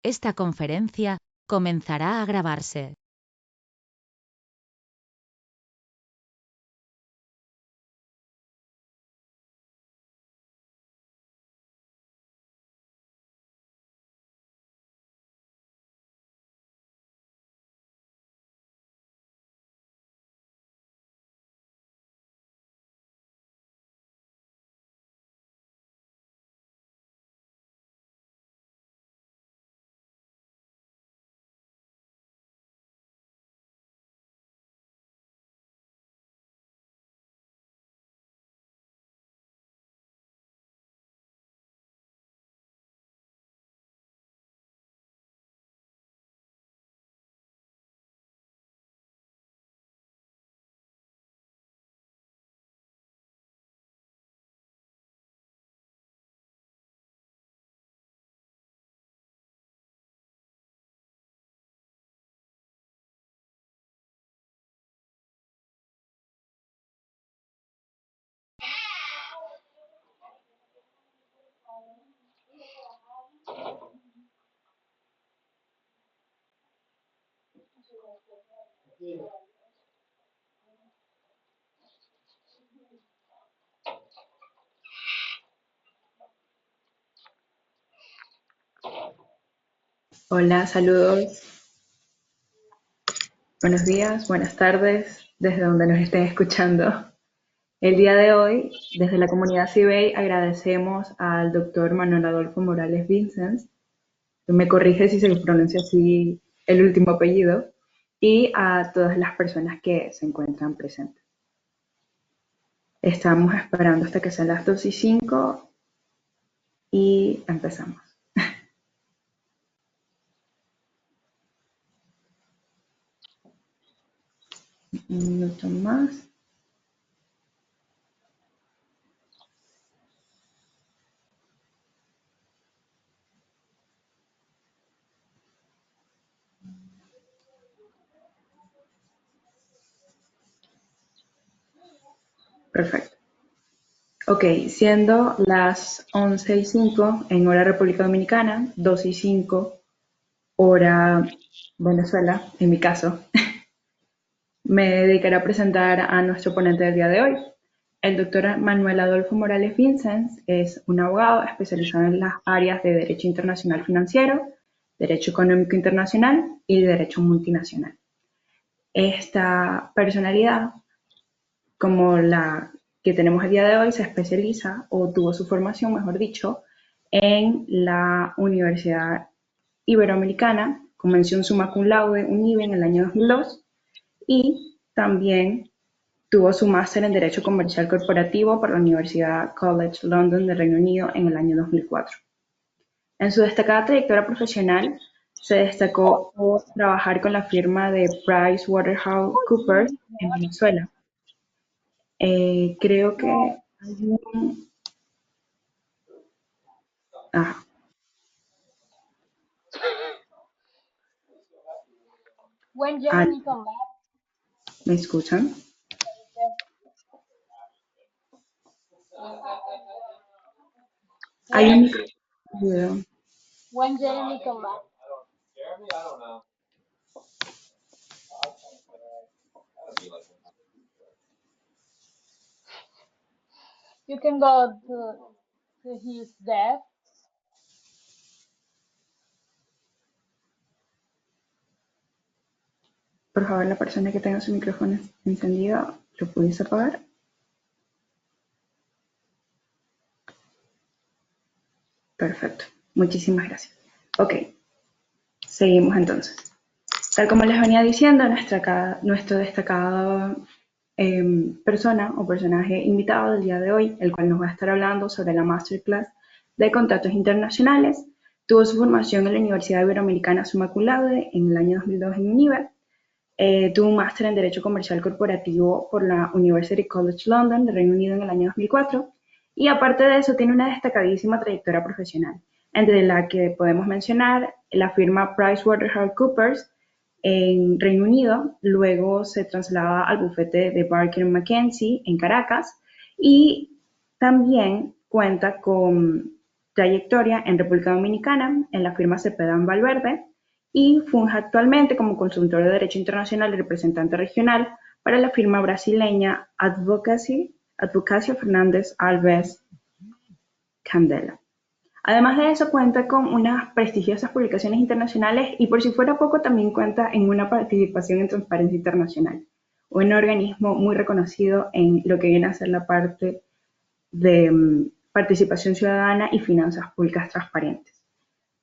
Esta conferencia comenzará a grabarse. Hola, saludos. Buenos días, buenas tardes, desde donde nos estén escuchando. El día de hoy, desde la comunidad CIBEI, agradecemos al doctor Manuel Adolfo Morales Vincens, me corrige si se pronuncia así el último apellido, y a todas las personas que se encuentran presentes. Estamos esperando hasta que sean las 2:05 y empezamos. Un minuto más. Perfecto. Ok, siendo las 11:05 en hora República Dominicana, 2:05 hora Venezuela, en mi caso, me dedicaré a presentar a nuestro ponente del día de hoy. El doctor Manuel Adolfo Morales Vincens es un abogado especializado en las áreas de Derecho Internacional Financiero, Derecho Económico Internacional y Derecho Multinacional. Esta personalidad, como la que tenemos el día de hoy, se especializa o tuvo su formación, mejor dicho, en la Universidad Iberoamericana, con mención summa cum laude, UNIBE, en el año 2002, y también tuvo su máster en Derecho Comercial Corporativo por la Universidad College London de Reino Unido en el año 2004. En su destacada trayectoria profesional, se destacó por trabajar con la firma de PricewaterhouseCoopers en Venezuela. Creo que hay un... Ah, When Jeremy come back, ¿me escuchan? Hay un micrófono. when Jeremy come back, you can go to his desk. Por favor, la persona que tenga su micrófono encendido, ¿lo pudiese apagar? Perfecto. Muchísimas gracias. Ok. Seguimos entonces. Tal como les venía diciendo, nuestro destacado persona o personaje invitado del día de hoy, el cual nos va a estar hablando sobre la Masterclass de Contratos Internacionales, tuvo su formación en la Universidad Iberoamericana Summa Cum Laude en el año 2002 en UNIBE. Tuvo un máster en Derecho Comercial Corporativo por la University College London de Reino Unido en el año 2004, y aparte de eso tiene una destacadísima trayectoria profesional, entre la que podemos mencionar la firma PricewaterhouseCoopers en Reino Unido, luego se traslada al bufete de Baker McKenzie en Caracas, y también cuenta con trayectoria en República Dominicana en la firma Cepeda Valverde y funge actualmente como consultor de Derecho Internacional y representante regional para la firma brasileña Advocacia Fernández Alves Candela. Además de eso, cuenta con unas prestigiosas publicaciones internacionales y, por si fuera poco, también cuenta en una participación en Transparencia Internacional, un organismo muy reconocido en lo que viene a ser la parte de participación ciudadana y finanzas públicas transparentes.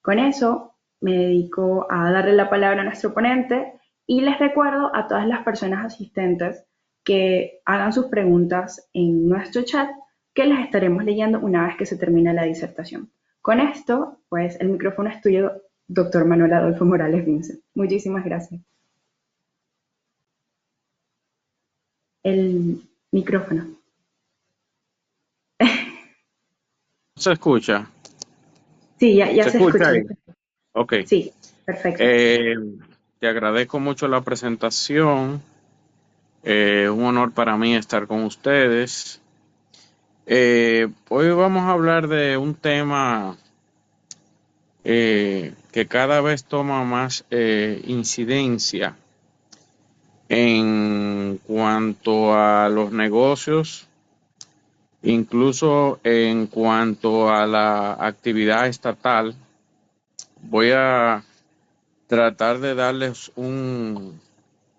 Con eso, me dedico a darle la palabra a nuestro ponente y les recuerdo a todas las personas asistentes que hagan sus preguntas en nuestro chat, que las estaremos leyendo una vez que se termine la disertación. Con esto, pues el micrófono es tuyo, doctor Manuel Adolfo Morales Vincent. Muchísimas gracias. El micrófono. ¿Se escucha? Sí, ya se escucha. Ahí? Ok. Sí, perfecto. Te agradezco mucho la presentación. Un honor para mí estar con ustedes. Hoy vamos a hablar de un tema que cada vez toma más incidencia en cuanto a los negocios, incluso en cuanto a la actividad estatal. Voy a tratar de darles un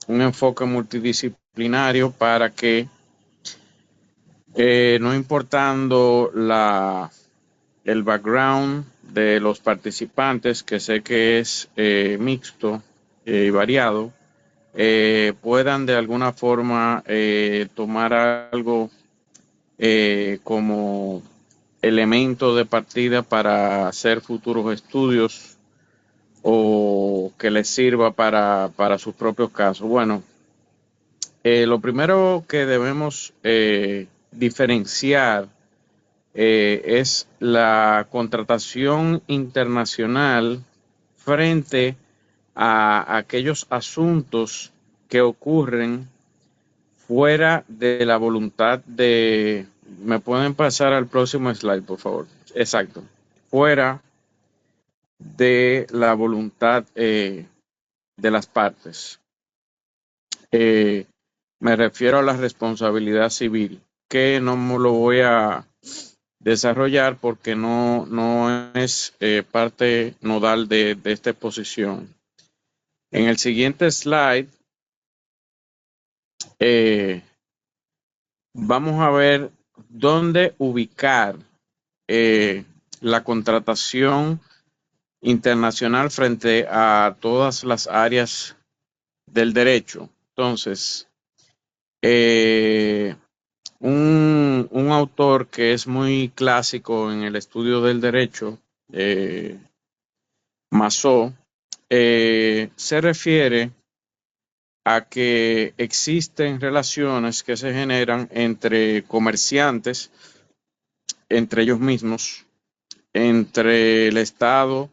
enfoque multidisciplinario para que, no importando el background de los participantes, que sé que es mixto y variado, puedan de alguna forma tomar algo como elemento de partida para hacer futuros estudios o que les sirva para sus propios casos. Bueno, lo primero que debemos diferenciar es la contratación internacional frente a aquellos asuntos que ocurren fuera de la voluntad de... ¿Me pueden pasar al próximo slide, por favor? Exacto. Fuera de la voluntad de las partes. Me refiero a la responsabilidad civil, que no me lo voy a desarrollar porque no es parte nodal de esta exposición. En el siguiente slide vamos a ver dónde ubicar la contratación internacional frente a todas las áreas del derecho. Entonces, un autor que es muy clásico en el estudio del derecho, Massot, se refiere a que existen relaciones que se generan entre comerciantes, entre ellos mismos, entre el Estado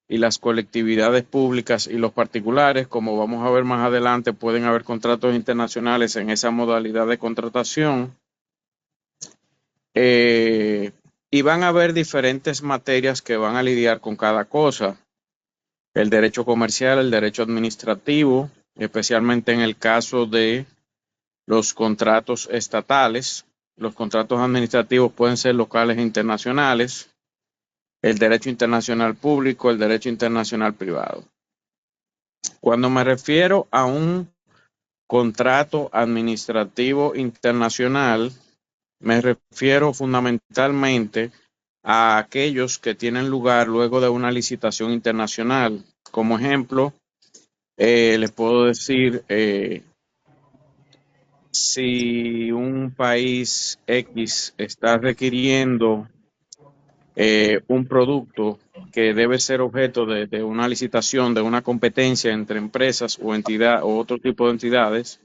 y las colectividades públicas y los particulares. Como vamos a ver más adelante, pueden haber contratos internacionales en esa modalidad de contratación. Y van a haber diferentes materias que van a lidiar con cada cosa. El derecho comercial, el derecho administrativo, especialmente en el caso de los contratos estatales. Los contratos administrativos pueden ser locales e internacionales. El derecho internacional público, el derecho internacional privado. Cuando me refiero a un contrato administrativo internacional, me refiero fundamentalmente a aquellos que tienen lugar luego de una licitación internacional. Como ejemplo, les puedo decir, si un país X está requiriendo un producto que debe ser objeto de una licitación, de una competencia entre empresas o entidad o otro tipo de entidades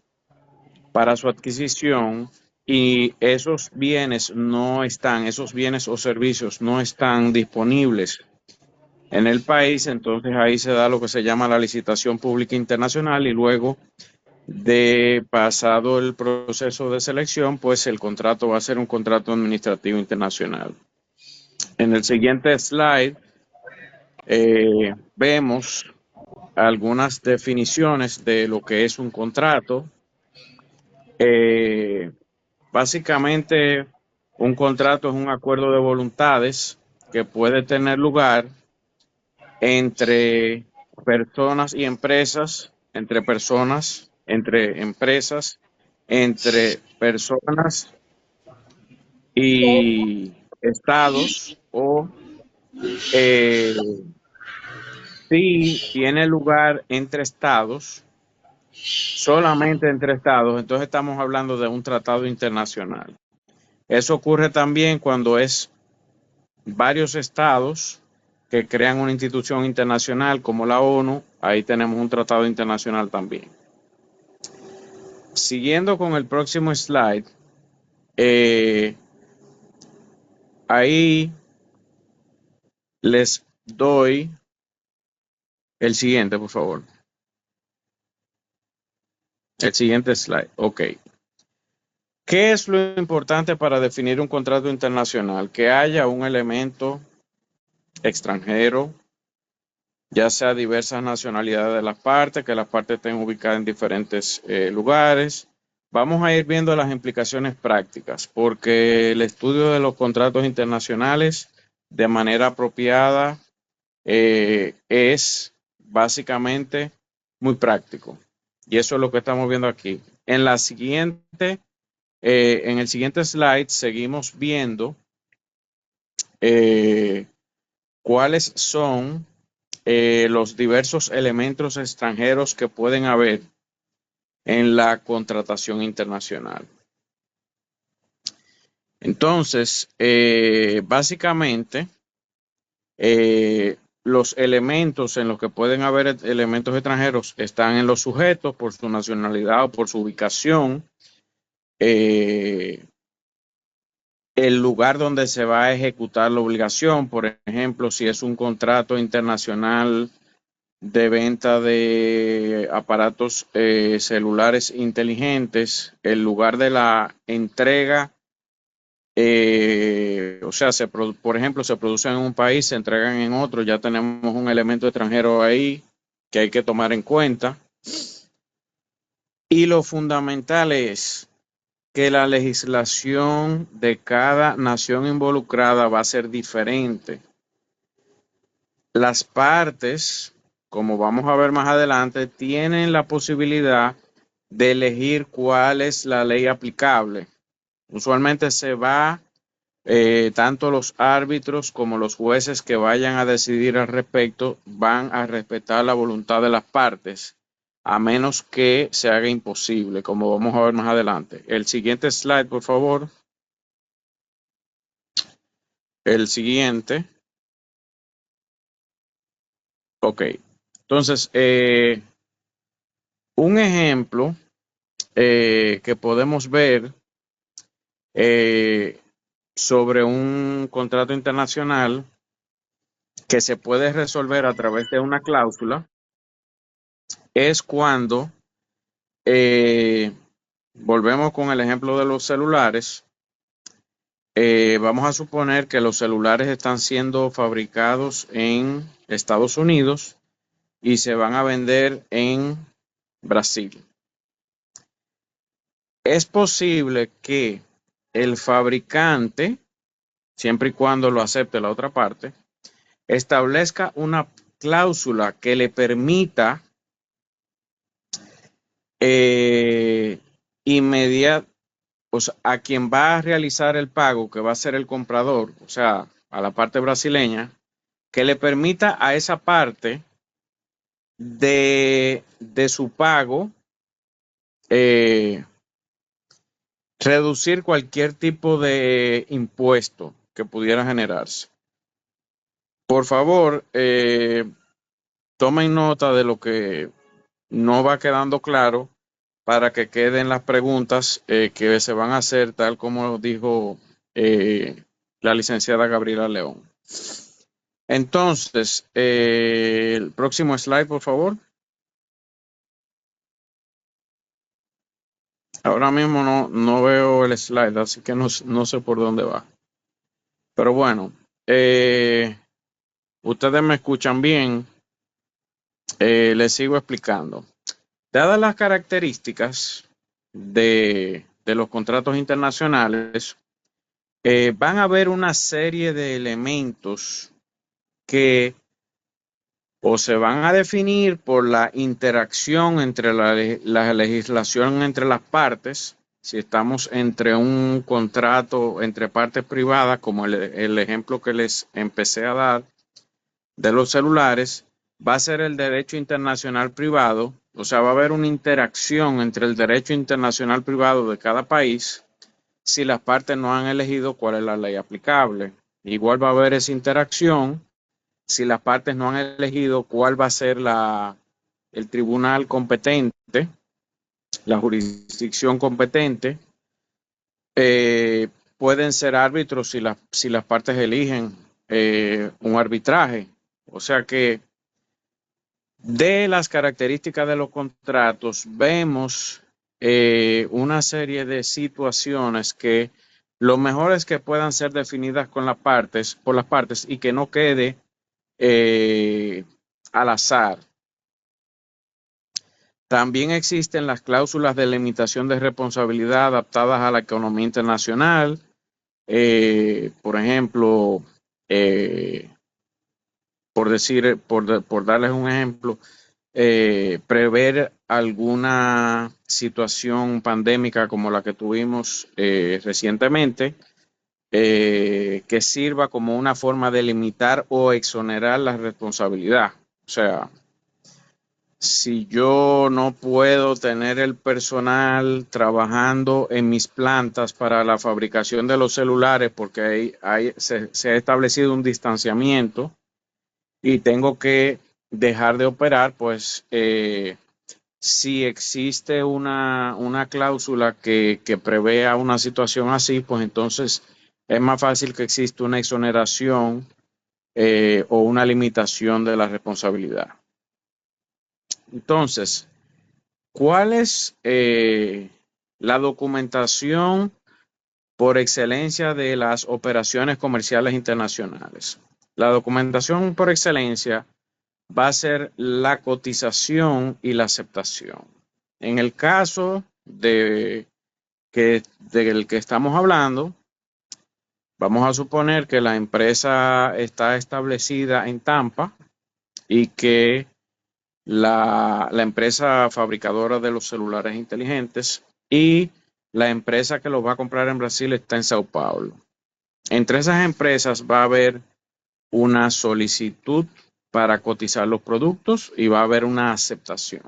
para su adquisición, y esos bienes esos bienes o servicios no están disponibles en el país, entonces ahí se da lo que se llama la licitación pública internacional, y luego de pasado el proceso de selección, pues el contrato va a ser un contrato administrativo internacional. En el siguiente slide vemos algunas definiciones de lo que es un contrato. Básicamente, un contrato es un acuerdo de voluntades que puede tener lugar entre personas y empresas, entre personas, entre empresas, entre personas y estados, o eh, si tiene lugar entre estados, solamente entre estados, entonces estamos hablando de un tratado internacional. Eso ocurre también cuando es varios estados que crean una institución internacional como la ONU, ahí tenemos un tratado internacional también. Siguiendo con el próximo slide, ahí les doy el siguiente, por favor. El siguiente slide, ok. ¿Qué es lo importante para definir un contrato internacional? Que haya un elemento extranjero, ya sea diversas nacionalidades de las partes, que las partes estén ubicadas en diferentes lugares. Vamos a ir viendo las implicaciones prácticas, porque el estudio de los contratos internacionales de manera apropiada es básicamente muy práctico. Y eso es lo que estamos viendo aquí. En el siguiente slide seguimos viendo cuáles son los diversos elementos extranjeros que pueden haber en la contratación internacional. Entonces, básicamente, los elementos en los que pueden haber elementos extranjeros están en los sujetos por su nacionalidad o por su ubicación, el lugar donde se va a ejecutar la obligación, por ejemplo, si es un contrato internacional de venta de aparatos celulares inteligentes, el lugar de la entrega, o sea, por ejemplo, se producen en un país, se entregan en otro, ya tenemos un elemento extranjero ahí que hay que tomar en cuenta. Y lo fundamental es que la legislación de cada nación involucrada va a ser diferente. Las partes, como vamos a ver más adelante, tienen la posibilidad de elegir cuál es la ley aplicable. Usualmente se va, tanto los árbitros como los jueces que vayan a decidir al respecto van a respetar la voluntad de las partes, a menos que se haga imposible, como vamos a ver más adelante. El siguiente slide, por favor. El siguiente. Ok. Entonces, un ejemplo que podemos ver sobre un contrato internacional que se puede resolver a través de una cláusula es cuando volvemos con el ejemplo de los celulares. Vamos a suponer que los celulares están siendo fabricados en Estados Unidos y se van a vender en Brasil. Es posible que el fabricante, siempre y cuando lo acepte la otra parte, establezca una cláusula que le permita o sea, a quien va a realizar el pago, que va a ser el comprador, o sea, a la parte brasileña, que le permita a esa parte de su pago reducir cualquier tipo de impuesto que pudiera generarse. Por favor, tomen nota de lo que no va quedando claro para que queden las preguntas que se van a hacer, tal como dijo la licenciada Gabriela León. Entonces, el próximo slide, por favor. Ahora mismo no veo el slide, así que no sé por dónde va. Pero bueno, ustedes me escuchan bien. Les sigo explicando. Dadas las características de los contratos internacionales, van a haber una serie de elementos que o se van a definir por la interacción entre la legislación entre las partes. Si estamos entre un contrato entre partes privadas, como el ejemplo que les empecé a dar de los celulares, va a ser el derecho internacional privado. O sea, va a haber una interacción entre el derecho internacional privado de cada país si las partes no han elegido cuál es la ley aplicable. Igual va a haber esa interacción si las partes no han elegido cuál va a ser el tribunal competente, la jurisdicción competente. Pueden ser árbitros si las partes eligen un arbitraje. O sea que de las características de los contratos vemos una serie de situaciones que lo mejor es que puedan ser definidas por las partes y que no quede al azar. También existen las cláusulas de limitación de responsabilidad adaptadas a la economía internacional. Por ejemplo, por darles un ejemplo, prever alguna situación pandémica como la que tuvimos recientemente, que sirva como una forma de limitar o exonerar la responsabilidad. O sea, si yo no puedo tener el personal trabajando en mis plantas para la fabricación de los celulares porque se ha establecido un distanciamiento y tengo que dejar de operar, pues si existe una cláusula que prevea una situación así, pues entonces es más fácil que exista una exoneración o una limitación de la responsabilidad. Entonces, ¿cuál es la documentación por excelencia de las operaciones comerciales internacionales? La documentación por excelencia va a ser la cotización y la aceptación. En el caso del que estamos hablando, vamos a suponer que la empresa está establecida en Tampa y que la empresa fabricadora de los celulares inteligentes y la empresa que los va a comprar en Brasil está en Sao Paulo. Entre esas empresas va a haber una solicitud para cotizar los productos y va a haber una aceptación.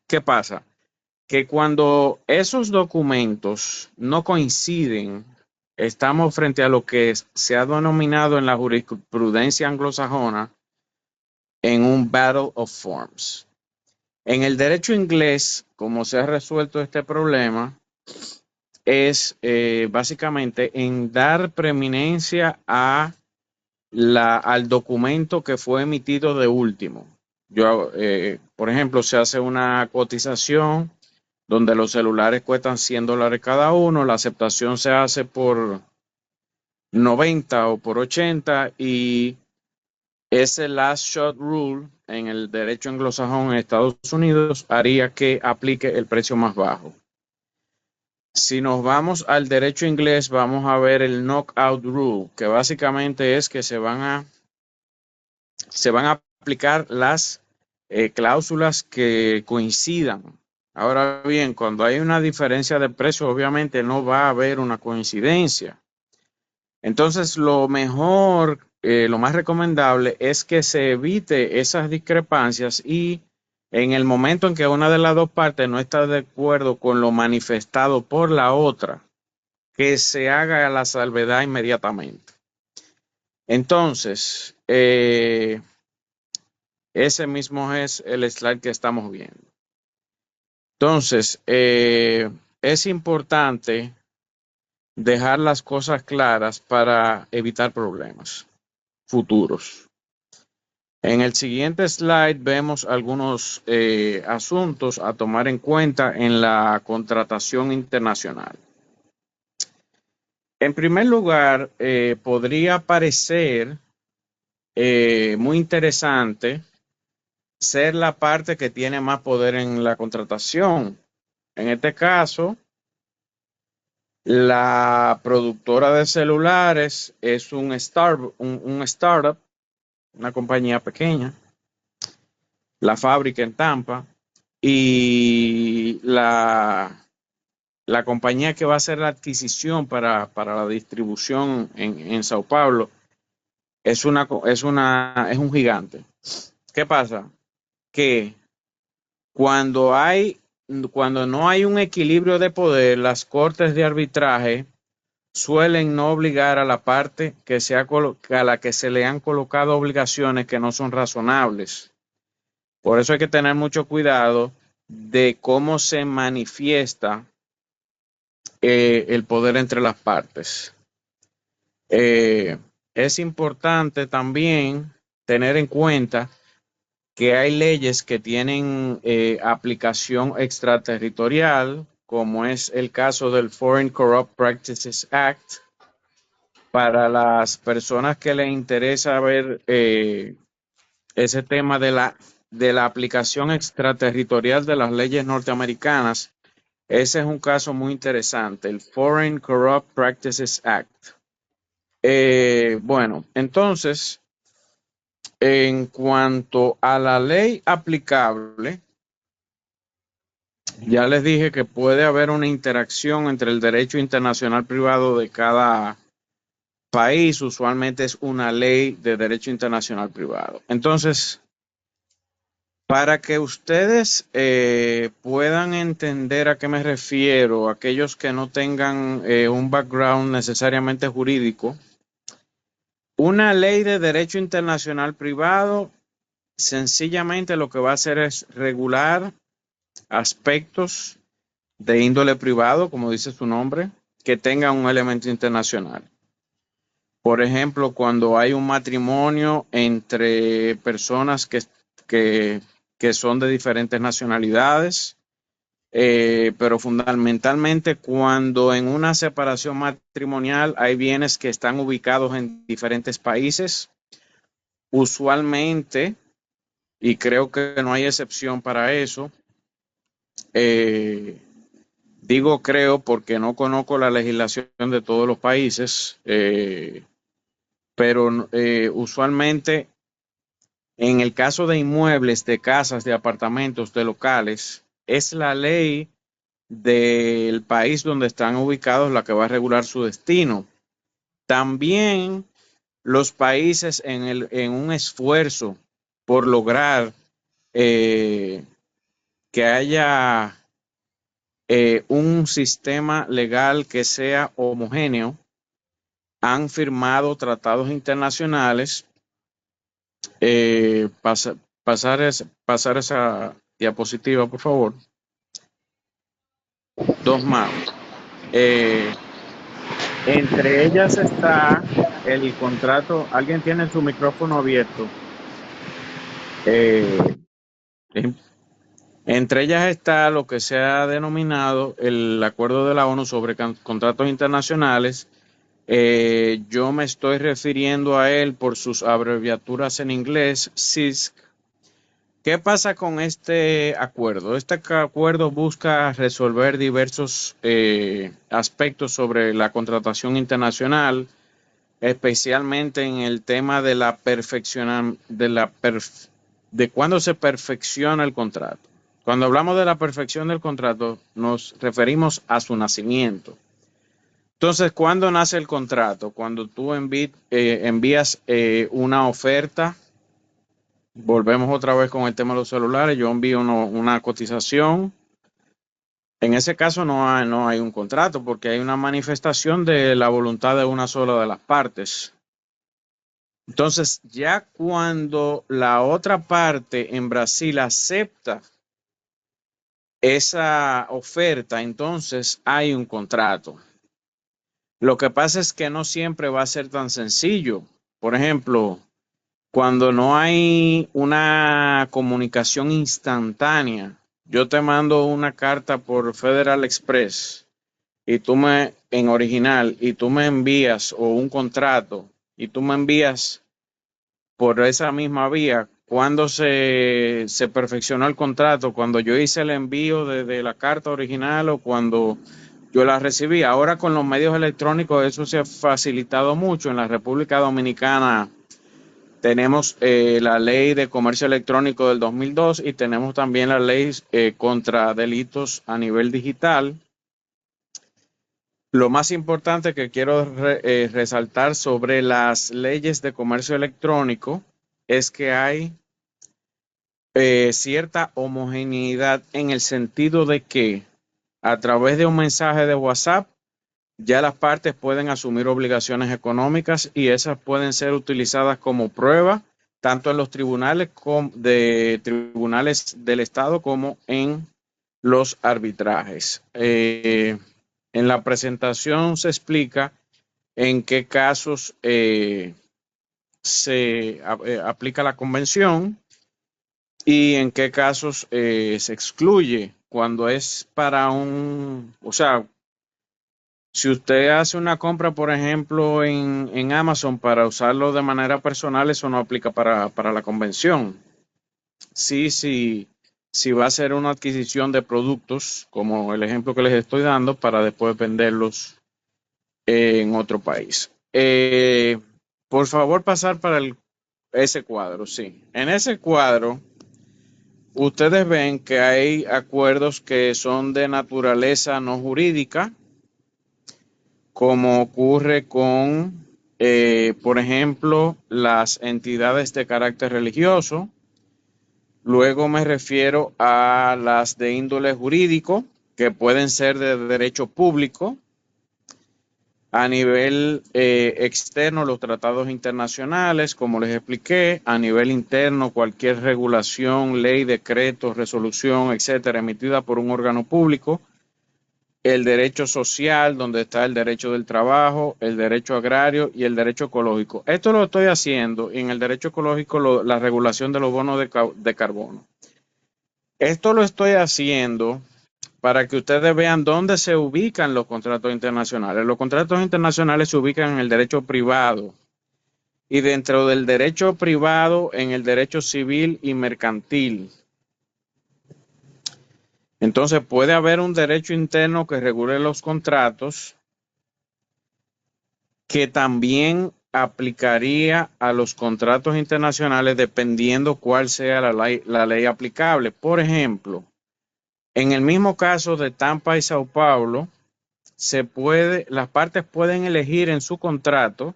¿Qué pasa? Que cuando esos documentos no coinciden, estamos frente a lo que se ha denominado en la jurisprudencia anglosajona en un battle of forms. En el derecho inglés, como se ha resuelto este problema, es básicamente en dar preeminencia al documento que fue emitido de último. Por ejemplo, se hace una cotización donde los celulares cuestan $100 cada uno, la aceptación se hace por 90 o por 80 y ese last shot rule en el derecho anglosajón en Estados Unidos haría que aplique el precio más bajo. Si nos vamos al derecho inglés, vamos a ver el knockout rule, que básicamente es que se van a aplicar las cláusulas que coincidan. Ahora bien, cuando hay una diferencia de precio, obviamente no va a haber una coincidencia. Entonces, lo mejor, lo más recomendable es que se evite esas discrepancias y en el momento en que una de las dos partes no está de acuerdo con lo manifestado por la otra, que se haga la salvedad inmediatamente. Entonces, ese mismo es el slide que estamos viendo. Entonces, es importante dejar las cosas claras para evitar problemas futuros. En el siguiente slide vemos algunos asuntos a tomar en cuenta en la contratación internacional. En primer lugar, podría parecer muy interesante ser la parte que tiene más poder en la contratación. En este caso, la productora de celulares es un startup, una compañía pequeña, la fábrica en Tampa, y la compañía que va a hacer la adquisición para la distribución en Sao Paulo es un gigante. ¿Qué pasa? Que cuando cuando no hay un equilibrio de poder, las cortes de arbitraje suelen no obligar a la parte a la que se le han colocado obligaciones que no son razonables. Por eso hay que tener mucho cuidado de cómo se manifiesta el poder entre las partes. Es importante también tener en cuenta que hay leyes que tienen aplicación extraterritorial, como es el caso del Foreign Corrupt Practices Act. Para las personas que les interesa ver ese tema de la aplicación extraterritorial de las leyes norteamericanas, ese es un caso muy interesante, el Foreign Corrupt Practices Act. Bueno, entonces, en cuanto a la ley aplicable, ya les dije que puede haber una interacción entre el derecho internacional privado de cada país. Usualmente es una ley de derecho internacional privado. Entonces, para que ustedes puedan entender a qué me refiero, aquellos que no tengan un background necesariamente jurídico, una ley de derecho internacional privado sencillamente lo que va a hacer es regular aspectos de índole privado, como dice su nombre, que tengan un elemento internacional. Por ejemplo, cuando hay un matrimonio entre personas que son de diferentes nacionalidades, pero fundamentalmente cuando en una separación matrimonial hay bienes que están ubicados en diferentes países, usualmente, y creo que no hay excepción para eso, digo creo porque no conozco la legislación de todos los países, pero usualmente en el caso de inmuebles, de casas, de apartamentos, de locales, es la ley del país donde están ubicados la que va a regular su destino. También los países en un esfuerzo por lograr que haya un sistema legal que sea homogéneo, han firmado tratados internacionales. Pasar esa diapositiva, por favor. Dos más. Entre ellas está el contrato. ¿Alguien tiene su micrófono abierto? Entre ellas está lo que se ha denominado el Acuerdo de la ONU sobre Contratos Internacionales. Yo me estoy refiriendo a él por sus abreviaturas en inglés, CISC. ¿Qué pasa con este acuerdo? Este acuerdo busca resolver diversos aspectos sobre la contratación internacional, especialmente en el tema de de cuándo se perfecciona el contrato. Cuando hablamos de la perfección del contrato, nos referimos a su nacimiento. Entonces, ¿cuándo nace el contrato? Cuando tú envías una oferta. Volvemos otra vez con el tema de los celulares. Yo envío una cotización. En ese caso no hay un contrato porque hay una manifestación de la voluntad de una sola de las partes. Entonces, ya cuando la otra parte en Brasil acepta esa oferta, entonces hay un contrato. Lo que pasa es que no siempre va a ser tan sencillo. Por ejemplo, cuando no hay una comunicación instantánea, yo te mando una carta por Federal Express y en original, y tú me envías, o un contrato, y tú me envías por esa misma vía, cuando se perfeccionó el contrato, cuando yo hice el envío de la carta original o cuando yo la recibí. Ahora con los medios electrónicos eso se ha facilitado mucho. En la República Dominicana tenemos la ley de comercio electrónico del 2002 y tenemos también la ley contra delitos a nivel digital. Lo más importante que quiero resaltar sobre las leyes de comercio electrónico es que hay cierta homogeneidad en el sentido de que a través de un mensaje de WhatsApp ya las partes pueden asumir obligaciones económicas y esas pueden ser utilizadas como prueba tanto en los tribunales tribunales del Estado como en los arbitrajes. En la presentación se explica en qué casos se aplica la convención y en qué casos se excluye cuando es para o sea, si usted hace una compra, por ejemplo, en Amazon para usarlo de manera personal, eso no aplica para la convención. Sí, sí, si va a ser una adquisición de productos, como el ejemplo que les estoy dando, para después venderlos en otro país. Por favor, pasar para ese cuadro, sí. En ese cuadro, ustedes ven que hay acuerdos que son de naturaleza no jurídica, como ocurre con, por ejemplo, las entidades de carácter religioso. Luego me refiero a las de índole jurídico, que pueden ser de derecho público. A nivel externo, los tratados internacionales, como les expliqué. A nivel interno, cualquier regulación, ley, decreto, resolución, etcétera, emitida por un órgano público. El derecho social, donde está el derecho del trabajo, el derecho agrario y el derecho ecológico. Esto lo estoy haciendo en el derecho ecológico, la regulación de los bonos de carbono. Esto lo estoy haciendo para que ustedes vean dónde se ubican los contratos internacionales. Los contratos internacionales se ubican en el derecho privado y dentro del derecho privado en el derecho civil y mercantil. Entonces puede haber un derecho interno que regule los contratos que también aplicaría a los contratos internacionales dependiendo cuál sea la ley aplicable. Por ejemplo, en el mismo caso de Tampa y Sao Paulo, las partes pueden elegir en su contrato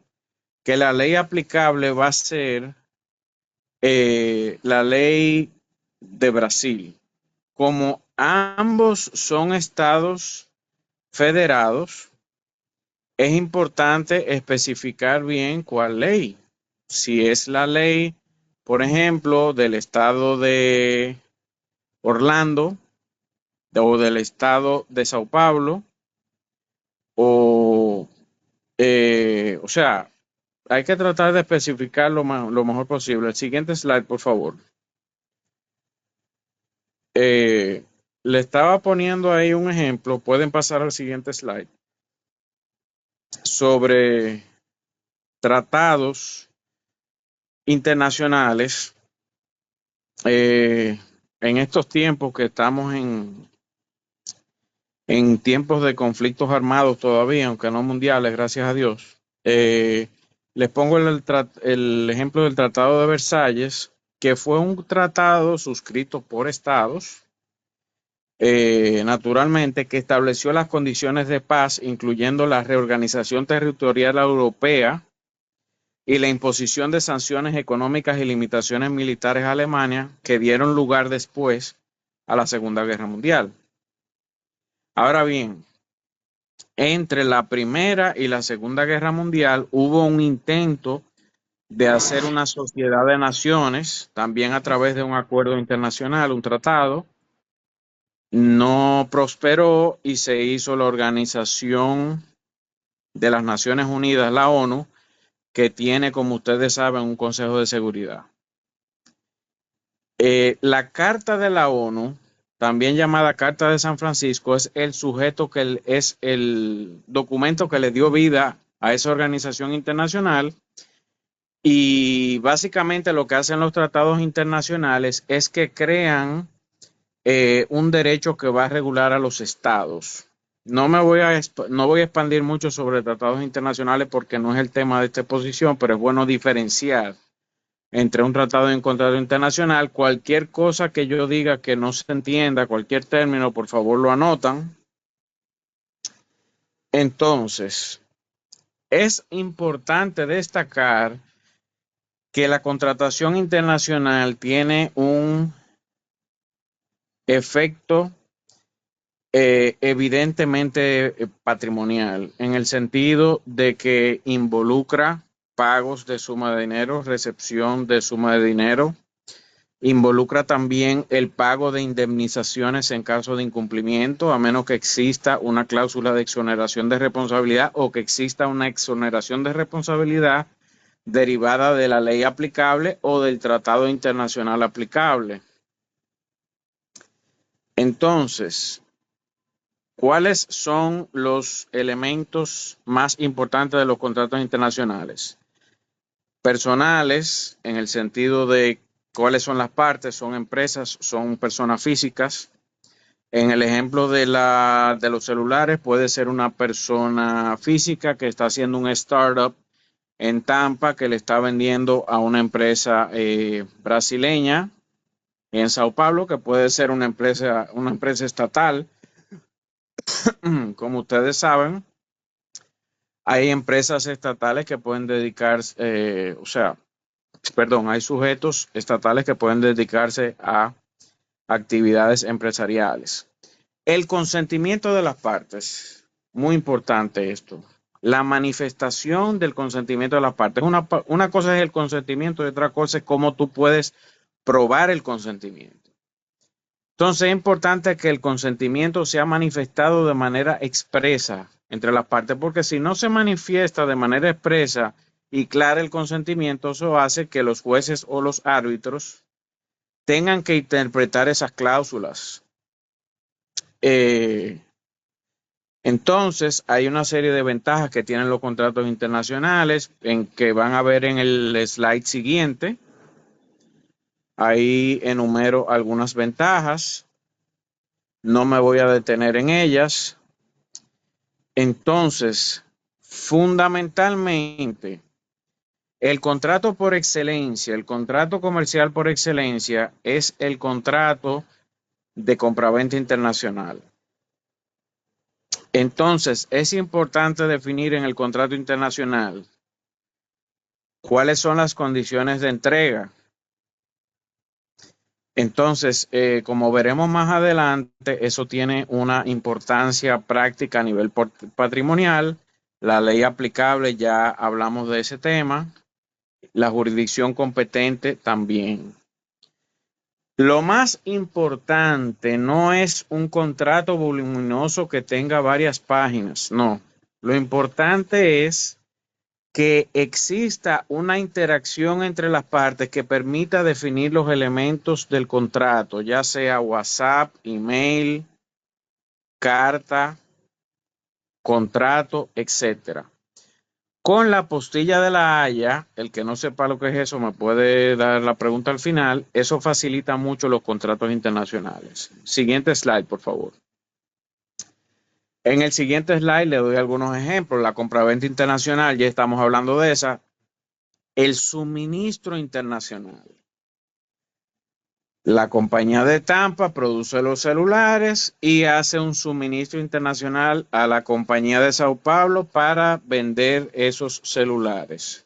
que la ley aplicable va a ser la ley de Brasil. Como ambos son estados federados, es importante especificar bien cuál ley. Si es la ley, por ejemplo, del estado de Orlando o del estado de Sao Paulo, o sea, hay que tratar de especificar lo mejor posible. El siguiente slide, por favor. Le estaba poniendo ahí un ejemplo, pueden pasar al siguiente slide, sobre tratados internacionales en estos tiempos que estamos en tiempos de conflictos armados todavía, aunque no mundiales, gracias a Dios. Les pongo el ejemplo del Tratado de Versalles, que fue un tratado suscrito por estados, naturalmente, que estableció las condiciones de paz, incluyendo la reorganización territorial europea y la imposición de sanciones económicas y limitaciones militares a Alemania, que dieron lugar después a la Segunda Guerra Mundial. Ahora bien, entre la Primera y la Segunda Guerra Mundial hubo un intento de hacer una sociedad de naciones, también a través de un acuerdo internacional, un tratado. No prosperó y se hizo la Organización de las Naciones Unidas, la ONU, que tiene, como ustedes saben, un Consejo de Seguridad. La Carta de la ONU también llamada Carta de San Francisco, es el sujeto es el documento que le dio vida a esa organización internacional. Y básicamente lo que hacen los tratados internacionales es que crean un derecho que va a regular a los estados. No voy a expandir mucho sobre tratados internacionales porque no es el tema de esta exposición, pero es bueno diferenciar entre un tratado y un contrato internacional. Cualquier cosa que yo diga que no se entienda, cualquier término, por favor lo anotan. Entonces, es importante destacar que la contratación internacional tiene un efecto evidentemente patrimonial, en el sentido de que involucra pagos de suma de dinero, recepción de suma de dinero, involucra también el pago de indemnizaciones en caso de incumplimiento, a menos que exista una cláusula de exoneración de responsabilidad o que exista una exoneración de responsabilidad derivada de la ley aplicable o del tratado internacional aplicable. Entonces, ¿cuáles son los elementos más importantes de los contratos internacionales? Personales, en el sentido de cuáles son las partes, son empresas, son personas físicas. En el ejemplo de los celulares, puede ser una persona física que está haciendo un startup en Tampa que le está vendiendo a una empresa brasileña en Sao Paulo, que puede ser una empresa estatal. Como ustedes saben, hay empresas estatales que pueden dedicarse, hay sujetos estatales que pueden dedicarse a actividades empresariales. El consentimiento de las partes, muy importante esto. La manifestación del consentimiento de las partes. Una cosa es el consentimiento y otra cosa es cómo tú puedes probar el consentimiento. Entonces es importante que el consentimiento sea manifestado de manera expresa entre las partes, porque si no se manifiesta de manera expresa y clara el consentimiento, eso hace que los jueces o los árbitros tengan que interpretar esas cláusulas. Entonces, hay una serie de ventajas que tienen los contratos internacionales, que van a ver en el slide siguiente. Ahí enumero algunas ventajas. No me voy a detener en ellas. Entonces, fundamentalmente, el contrato por excelencia, el contrato comercial por excelencia, es el contrato de compraventa internacional. Entonces, es importante definir en el contrato internacional cuáles son las condiciones de entrega. Entonces, como veremos más adelante, eso tiene una importancia práctica a nivel patrimonial. La ley aplicable, ya hablamos de ese tema. La jurisdicción competente también. Lo más importante no es un contrato voluminoso que tenga varias páginas, no. Lo importante es que exista una interacción entre las partes que permita definir los elementos del contrato, ya sea WhatsApp, email, carta, contrato, etcétera. Con la postilla de la Haya, el que no sepa lo que es eso me puede dar la pregunta al final. Eso facilita mucho los contratos internacionales. Siguiente slide, por favor. En el siguiente slide le doy algunos ejemplos. La compraventa internacional, ya estamos hablando de esa. El suministro internacional. La compañía de Tampa produce los celulares y hace un suministro internacional a la compañía de Sao Paulo para vender esos celulares.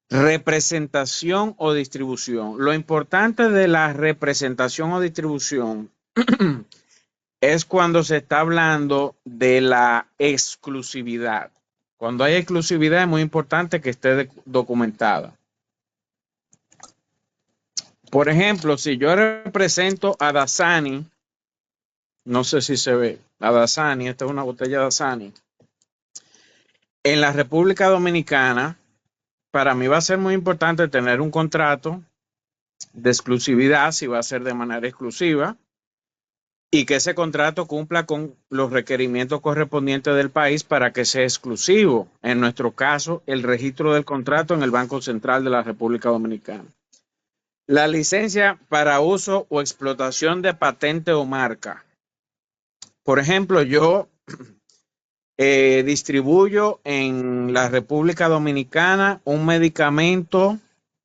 Representación o distribución. Lo importante de la representación o distribución es cuando se está hablando de la exclusividad. Cuando hay exclusividad es muy importante que esté documentada. Por ejemplo, si yo represento a Dasani, no sé si se ve, a Dasani, esta es una botella de Dasani, en la República Dominicana, para mí va a ser muy importante tener un contrato de exclusividad, si va a ser de manera exclusiva, y que ese contrato cumpla con los requerimientos correspondientes del país para que sea exclusivo. En nuestro caso, el registro del contrato en el Banco Central de la República Dominicana. La licencia para uso o explotación de patente o marca. Por ejemplo, yo distribuyo en la República Dominicana un medicamento,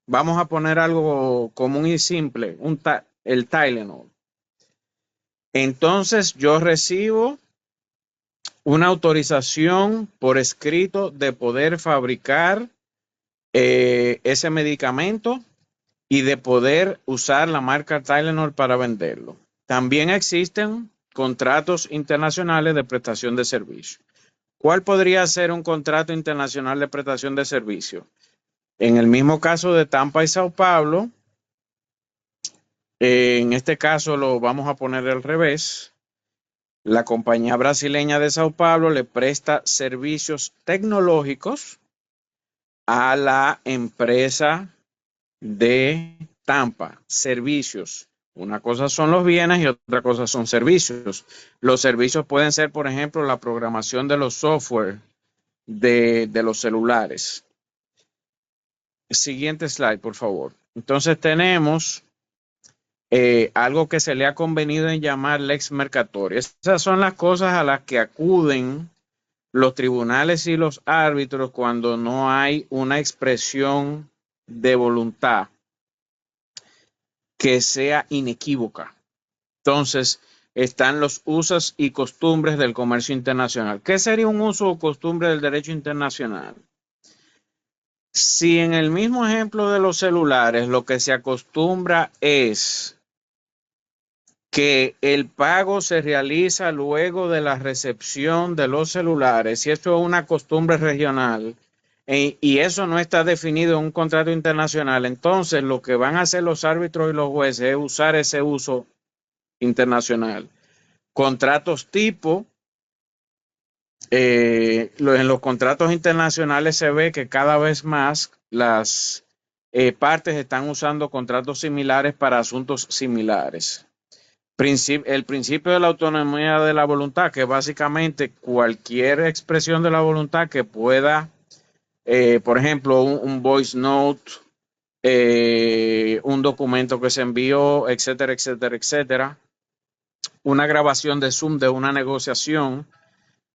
vamos a poner algo común y simple, el Tylenol. Entonces yo recibo una autorización por escrito de poder fabricar ese medicamento y de poder usar la marca Tylenol para venderlo. También existen contratos internacionales de prestación de servicio. ¿Cuál podría ser un contrato internacional de prestación de servicio? En el mismo caso de Tampa y Sao Paulo, en este caso lo vamos a poner al revés. La compañía brasileña de Sao Paulo le presta servicios tecnológicos a la empresa de Tampa. Servicios. Una cosa son los bienes y otra cosa son servicios. Los servicios pueden ser, por ejemplo, la programación de los software de los celulares. Siguiente slide, por favor. Entonces tenemos algo que se le ha convenido en llamar lex mercatoria. Esas son las cosas a las que acuden los tribunales y los árbitros cuando no hay una expresión de voluntad que sea inequívoca. Entonces, están los usos y costumbres del comercio internacional. ¿Qué sería un uso o costumbre del derecho internacional? Si en el mismo ejemplo de los celulares lo que se acostumbra es que el pago se realiza luego de la recepción de los celulares, y eso es una costumbre regional, y eso no está definido en un contrato internacional, entonces lo que van a hacer los árbitros y los jueces es usar ese uso internacional. Contratos tipo, en los contratos internacionales se ve que cada vez más las partes están usando contratos similares para asuntos similares. El principio de la autonomía de la voluntad, que básicamente cualquier expresión de la voluntad que pueda, por ejemplo, un voice note, un documento que se envió, etcétera, etcétera, etcétera, una grabación de Zoom de una negociación.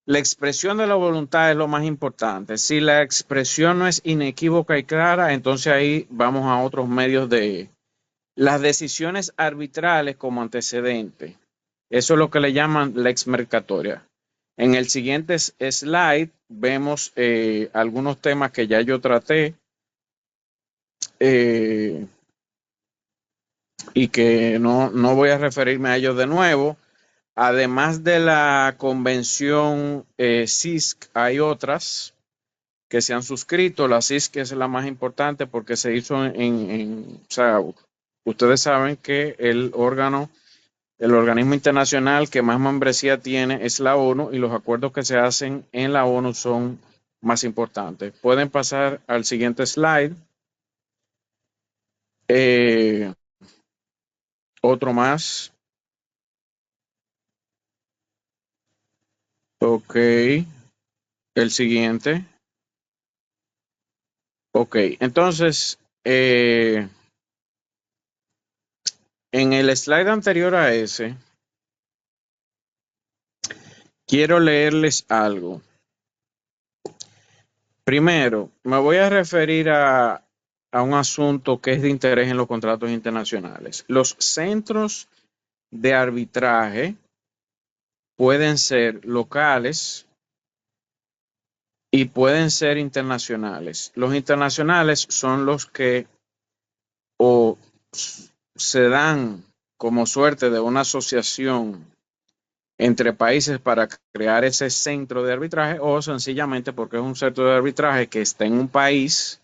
La expresión de la voluntad es lo más importante. Si la expresión no es inequívoca y clara, entonces ahí vamos a otros medios de las decisiones arbitrales como antecedente. Eso es lo que le llaman lex mercatoria. En el siguiente slide vemos algunos temas que ya yo traté y que no voy a referirme a ellos de nuevo. Además de la convención CISC, hay otras que se han suscrito. La CISC es la más importante porque se hizo o sea, ustedes saben que el organismo internacional que más membresía tiene es la ONU, y los acuerdos que se hacen en la ONU son más importantes. Pueden pasar al siguiente slide. Otro más. Ok. El siguiente. Ok. Entonces, en el slide anterior a ese, quiero leerles algo. Primero, me voy a referir a un asunto que es de interés en los contratos internacionales. Los centros de arbitraje pueden ser locales y pueden ser internacionales. Los internacionales son los que o se dan como suerte de una asociación entre países para crear ese centro de arbitraje, o sencillamente porque es un centro de arbitraje que está en un país,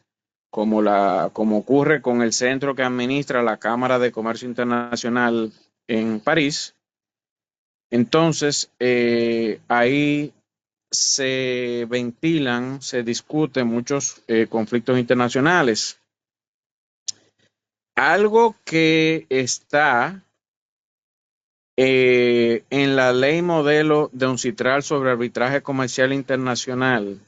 como ocurre con el centro que administra la Cámara de Comercio Internacional en París. Entonces, ahí se ventilan, se discuten muchos conflictos internacionales. Algo que está en la ley modelo de UNCITRAL sobre arbitraje comercial internacional,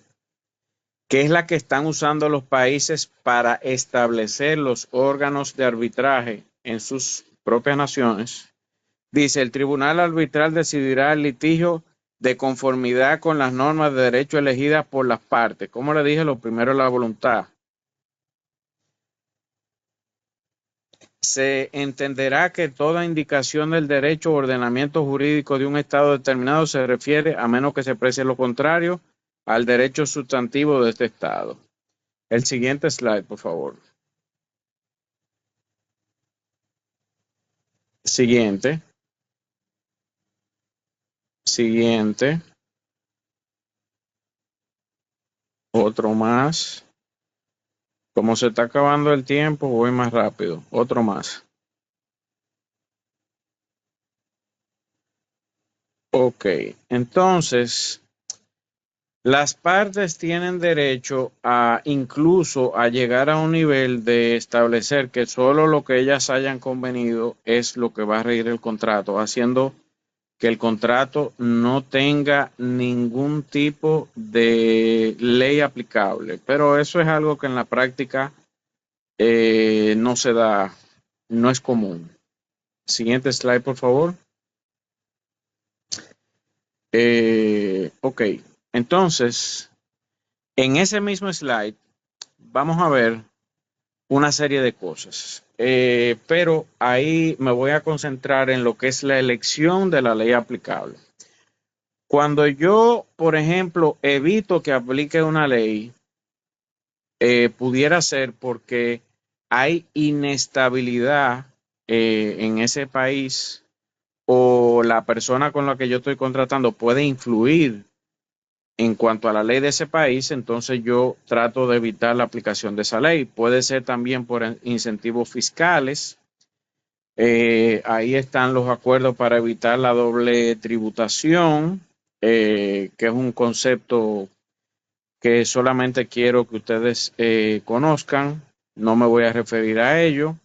que es la que están usando los países para establecer los órganos de arbitraje en sus propias naciones, dice: el tribunal arbitral decidirá el litigio de conformidad con las normas de derecho elegidas por las partes. Como le dije, lo primero es la voluntad. Se entenderá que toda indicación del derecho o ordenamiento jurídico de un Estado determinado se refiere, a menos que se precie lo contrario, al derecho sustantivo de este Estado. El siguiente slide, por favor. Siguiente. Siguiente. Otro más. Como se está acabando el tiempo, voy más rápido. Otro más. Ok, entonces las partes tienen derecho a incluso a llegar a un nivel de establecer que solo lo que ellas hayan convenido es lo que va a regir el contrato, haciendo que el contrato no tenga ningún tipo de ley aplicable. Pero eso es algo que en la práctica no se da, no es común. Siguiente slide, por favor. Ok, entonces, en ese mismo slide vamos a ver una serie de cosas, pero ahí me voy a concentrar en lo que es la elección de la ley aplicable. Cuando yo, por ejemplo, evito que aplique una ley, pudiera ser porque hay inestabilidad en ese país, o la persona con la que yo estoy contratando puede influir en cuanto a la ley de ese país, entonces yo trato de evitar la aplicación de esa ley. Puede ser también por incentivos fiscales. Ahí están los acuerdos para evitar la doble tributación, que es un concepto que solamente quiero que ustedes conozcan. No me voy a referir a ello.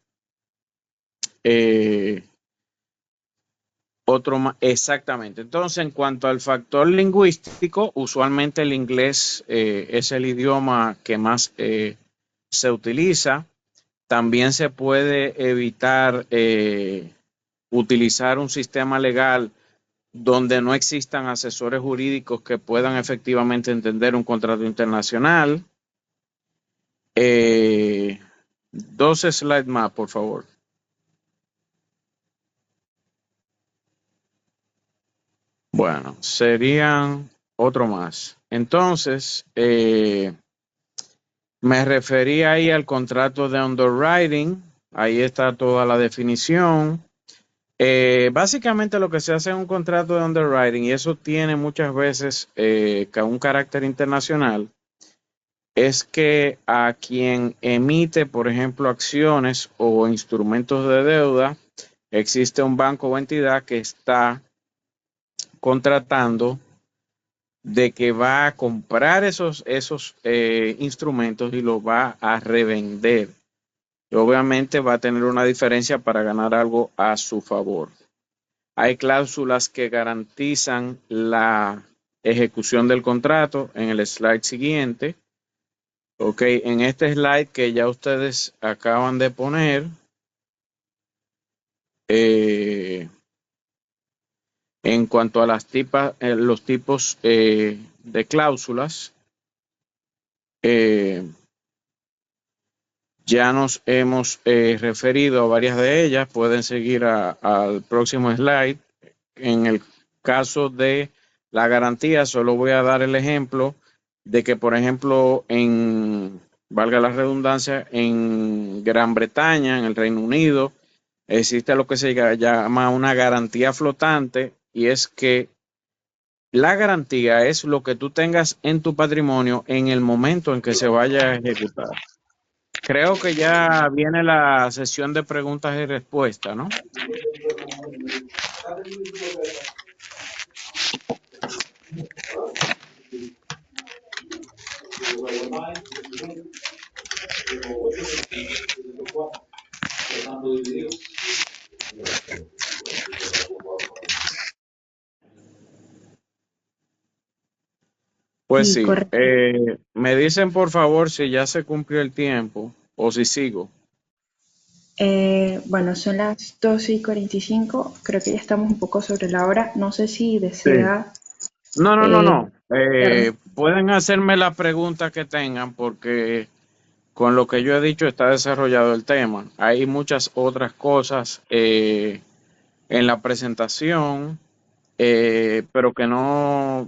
Exactamente. Entonces, en cuanto al factor lingüístico, usualmente el inglés es el idioma que más se utiliza. También se puede evitar utilizar un sistema legal donde no existan asesores jurídicos que puedan efectivamente entender un contrato internacional. 2 slides más, por favor. Bueno, serían otro más. Entonces, me refería ahí al contrato de underwriting. Ahí está toda la definición. Básicamente lo que se hace en un contrato de underwriting, y eso tiene muchas veces un carácter internacional, es que a quien emite, por ejemplo, acciones o instrumentos de deuda, existe un banco o entidad que está contratando de que va a comprar esos instrumentos y los va a revender. Y obviamente va a tener una diferencia para ganar algo a su favor. Hay cláusulas que garantizan la ejecución del contrato en el slide siguiente. Ok, en este slide que ya ustedes acaban de poner, en cuanto a los tipos de cláusulas, ya nos hemos referido a varias de ellas. Pueden seguir al próximo slide. En el caso de la garantía, solo voy a dar el ejemplo de que, por ejemplo, valga la redundancia, en Gran Bretaña, en el Reino Unido, existe lo que se llama una garantía flotante, y es que la garantía es lo que tú tengas en tu patrimonio en el momento en que se vaya a ejecutar. Creo que ya viene la sesión de preguntas y respuestas, ¿no? Pues Sí, sí. correcto. Me dicen por favor si ya se cumplió el tiempo o si sigo. Bueno, son las 12:45. Creo que ya estamos un poco sobre la hora. No sé si Sí. desea No, no, no, eh, no. darme- Pueden hacerme la pregunta que tengan porque con lo que yo he dicho está desarrollado el tema. Hay muchas otras cosas en la presentación, pero que no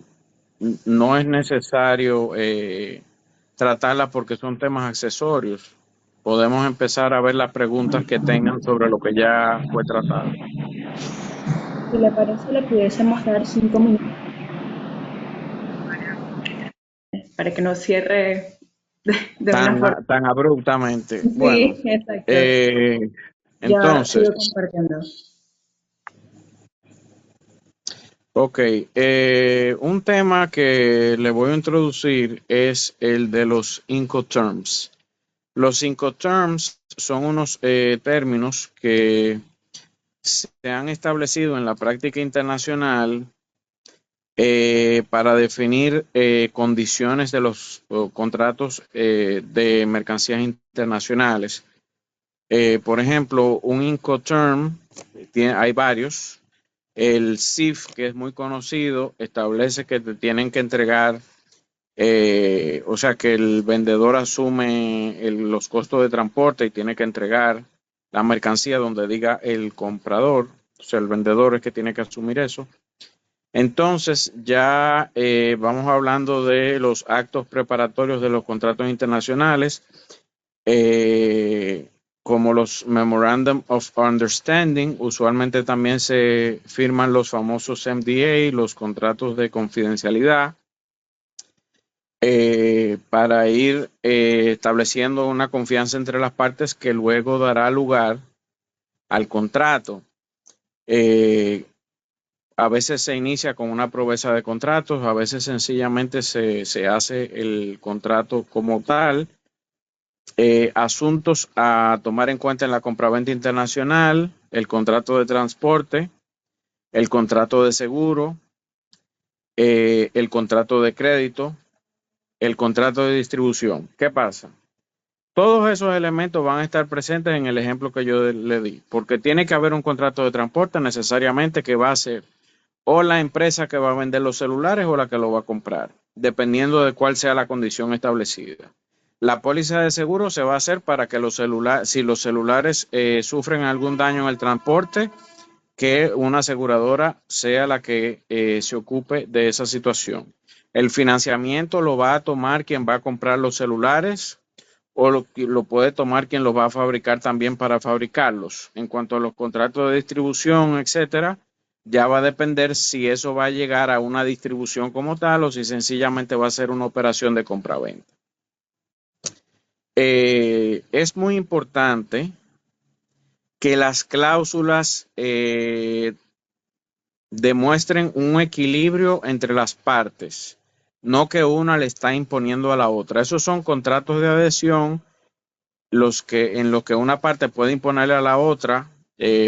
es necesario tratarlas porque son temas accesorios. Podemos empezar a ver las preguntas que tengan sobre lo que ya fue tratado. Si le parece, le pudiésemos dar 5 minutos para que no cierre de una forma. Tan abruptamente. Bueno, Sí, exacto. eh, Ya entonces, sigo compartiendo. ok, un tema que le voy a introducir es el de los Incoterms. Los Incoterms son unos términos que se han establecido en la práctica internacional para definir condiciones de los contratos de mercancías internacionales. Por ejemplo, un Incoterm, hay varios. El CIF, que es muy conocido, establece que te tienen que entregar, o sea, que el vendedor asume los costos de transporte y tiene que entregar la mercancía donde diga el comprador, o sea, el vendedor es que tiene que asumir eso. Entonces, ya vamos hablando de los actos preparatorios de los contratos internacionales, eh, como los Memorandum of Understanding. Usualmente también se firman los famosos MDA, los contratos de confidencialidad, para ir estableciendo una confianza entre las partes que luego dará lugar al contrato. Eh, a veces se inicia con una promesa de contratos, a veces sencillamente se hace el contrato como tal. Asuntos a tomar en cuenta en la compraventa internacional: el contrato de transporte, el contrato de seguro, el contrato de crédito, el contrato de distribución. ¿Qué pasa? Todos esos elementos van a estar presentes en el ejemplo que yo le di, porque tiene que haber un contrato de transporte necesariamente que va a ser o la empresa que va a vender los celulares o la que lo va a comprar, dependiendo de cuál sea la condición establecida. La póliza de seguro se va a hacer para que si los celulares sufren algún daño en el transporte, que una aseguradora sea la que se ocupe de esa situación. El financiamiento lo va a tomar quien va a comprar los celulares o lo puede tomar quien los va a fabricar también para fabricarlos. En cuanto a los contratos de distribución, etcétera, ya va a depender si eso va a llegar a una distribución como tal o si sencillamente va a ser una operación de compra-venta. Es muy importante que las cláusulas demuestren un equilibrio entre las partes, no que una le está imponiendo a la otra. Esos son contratos de adhesión en los que una parte puede imponerle a la otra.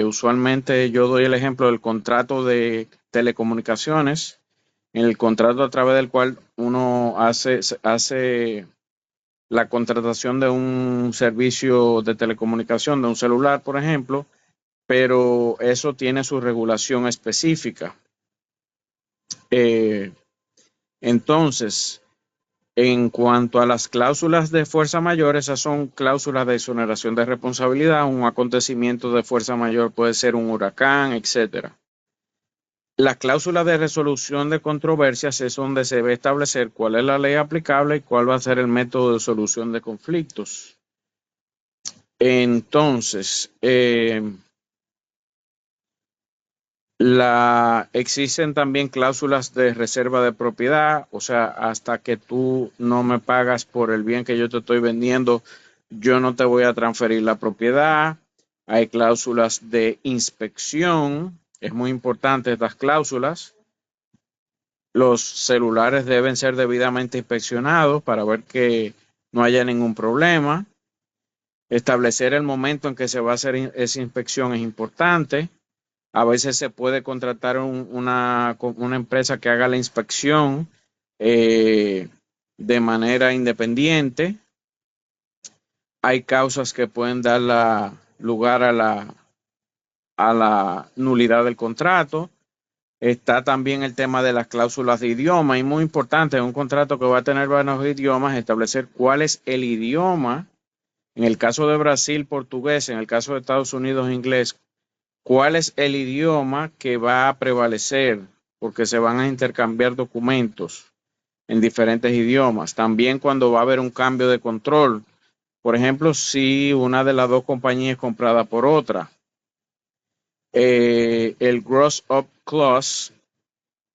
Usualmente yo doy el ejemplo del contrato de telecomunicaciones, en el contrato a través del cual uno hace la contratación de un servicio de telecomunicación, de un celular, por ejemplo, pero eso tiene su regulación específica. Eh, entonces, en cuanto a las cláusulas de fuerza mayor, esas son cláusulas de exoneración de responsabilidad. Un acontecimiento de fuerza mayor puede ser un huracán, etcétera. La cláusula de resolución de controversias es donde se debe establecer cuál es la ley aplicable y cuál va a ser el método de solución de conflictos. Entonces, existen también cláusulas de reserva de propiedad, o sea, hasta que tú no me pagas por el bien que yo te estoy vendiendo, yo no te voy a transferir la propiedad. Hay cláusulas de inspección, es muy importante estas cláusulas. Los celulares deben ser debidamente inspeccionados para ver que no haya ningún problema. Establecer el momento en que se va a hacer esa inspección es importante. A veces se puede contratar una empresa que haga la inspección de manera independiente. Hay causas que pueden dar lugar a la nulidad del contrato. Está también el tema de las cláusulas de idioma, y muy importante, en un contrato que va a tener varios idiomas, establecer cuál es el idioma. En el caso de Brasil, portugués; en el caso de Estados Unidos, inglés. ¿Cuál es el idioma que va a prevalecer? Porque se van a intercambiar documentos en diferentes idiomas. También cuando va a haber un cambio de control. Por ejemplo, si una de las dos compañías es comprada por otra. El gross up clause,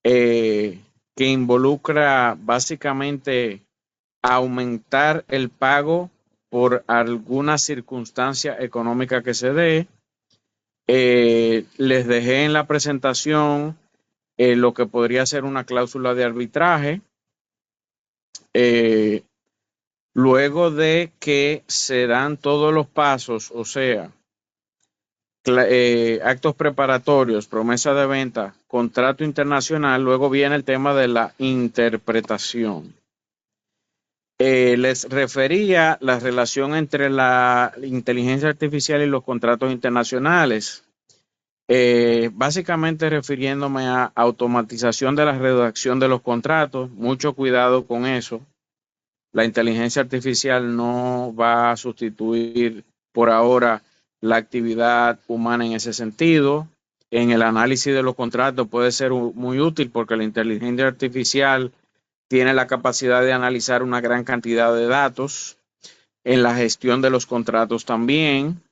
que involucra básicamente aumentar el pago por alguna circunstancia económica que se dé. Les dejé en la presentación lo que podría ser una cláusula de arbitraje. Luego de que se dan todos los pasos, o sea, actos preparatorios, promesa de venta, contrato internacional, luego viene el tema de la interpretación. Les refería la relación entre la inteligencia artificial y los contratos internacionales. Básicamente refiriéndome a automatización de la redacción de los contratos. Mucho cuidado con eso. La inteligencia artificial no va a sustituir por ahora la actividad humana en ese sentido. En el análisis de los contratos puede ser muy útil, porque la inteligencia artificial tiene la capacidad de analizar una gran cantidad de datos. En la gestión de los contratos también.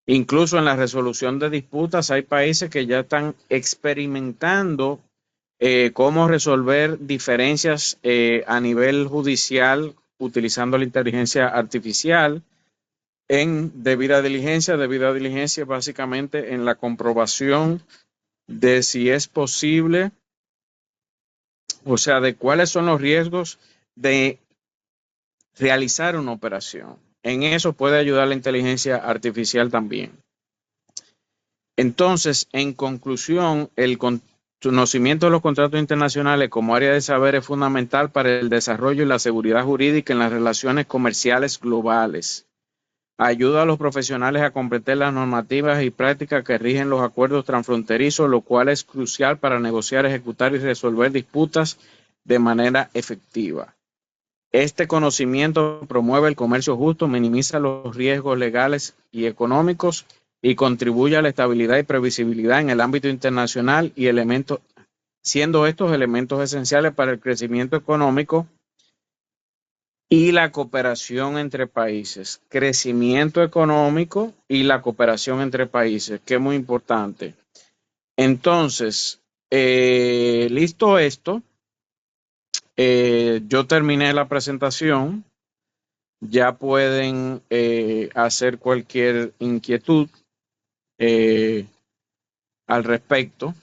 Incluso en la resolución de disputas hay países que ya están experimentando cómo resolver diferencias a nivel judicial utilizando la inteligencia artificial en debida diligencia. Debida diligencia básicamente en la comprobación de si es posible, o sea, de cuáles son los riesgos de realizar una operación. En eso puede ayudar la inteligencia artificial también. Entonces, en conclusión, el conocimiento de los contratos internacionales como área de saber es fundamental para el desarrollo y la seguridad jurídica en las relaciones comerciales globales. Ayuda a los profesionales a comprender las normativas y prácticas que rigen los acuerdos transfronterizos, lo cual es crucial para negociar, ejecutar y resolver disputas de manera efectiva. Este conocimiento promueve el comercio justo, minimiza los riesgos legales y económicos y contribuye a la estabilidad y previsibilidad en el ámbito internacional, y siendo estos elementos esenciales para el crecimiento económico y la cooperación entre países. Crecimiento económico y la cooperación entre países, que es muy importante. Entonces, listo esto. Yo terminé la presentación. Ya pueden hacer cualquier inquietud al respecto.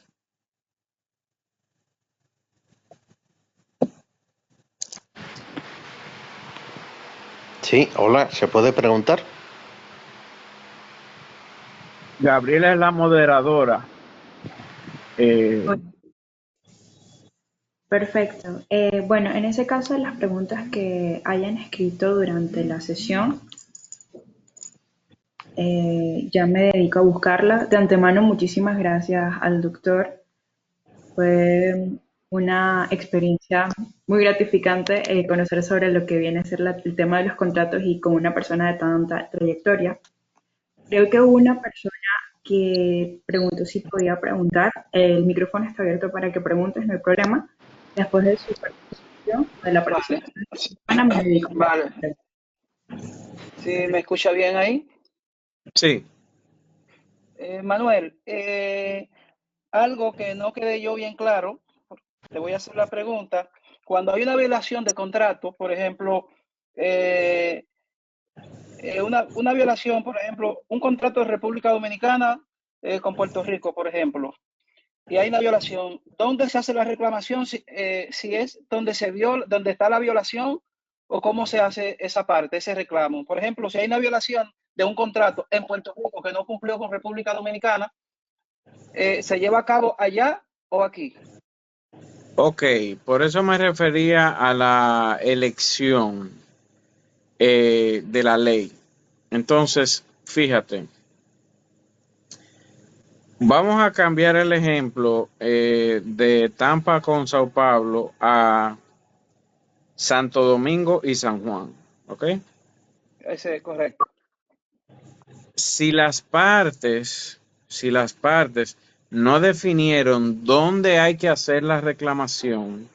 Sí, hola, ¿se puede preguntar? Gabriela es la moderadora. Perfecto. Bueno, en ese caso, las preguntas que hayan escrito durante la sesión, ya me dedico a buscarlas. De antemano, muchísimas gracias al doctor. Fue una experiencia muy gratificante conocer sobre lo que viene a ser el tema de los contratos, y con una persona de tanta trayectoria. Creo que hubo una persona que preguntó si podía preguntar. El micrófono está abierto para que preguntes, no hay problema. Después de su participación, de la participación de esta semana, me dedico. Vale. ¿Sí me escucha bien ahí? Sí. Manuel, algo que no quedé yo bien claro, te voy a hacer la pregunta. Cuando hay una violación de contrato, por ejemplo, una violación, por ejemplo, un contrato de República Dominicana con Puerto Rico, por ejemplo, y hay una violación, ¿dónde se hace la reclamación? Si es donde está la violación, o cómo se hace esa parte, ese reclamo. Por ejemplo, si hay una violación de un contrato en Puerto Rico que no cumplió con República Dominicana, ¿se lleva a cabo allá o aquí? Ok, por eso me refería a la elección de la ley. Entonces, fíjate, vamos a cambiar el ejemplo de Tampa con Sao Paulo a Santo Domingo y San Juan, ¿ok? Ese es correcto. Si las partes, si las partes no definieron dónde hay que hacer la reclamación,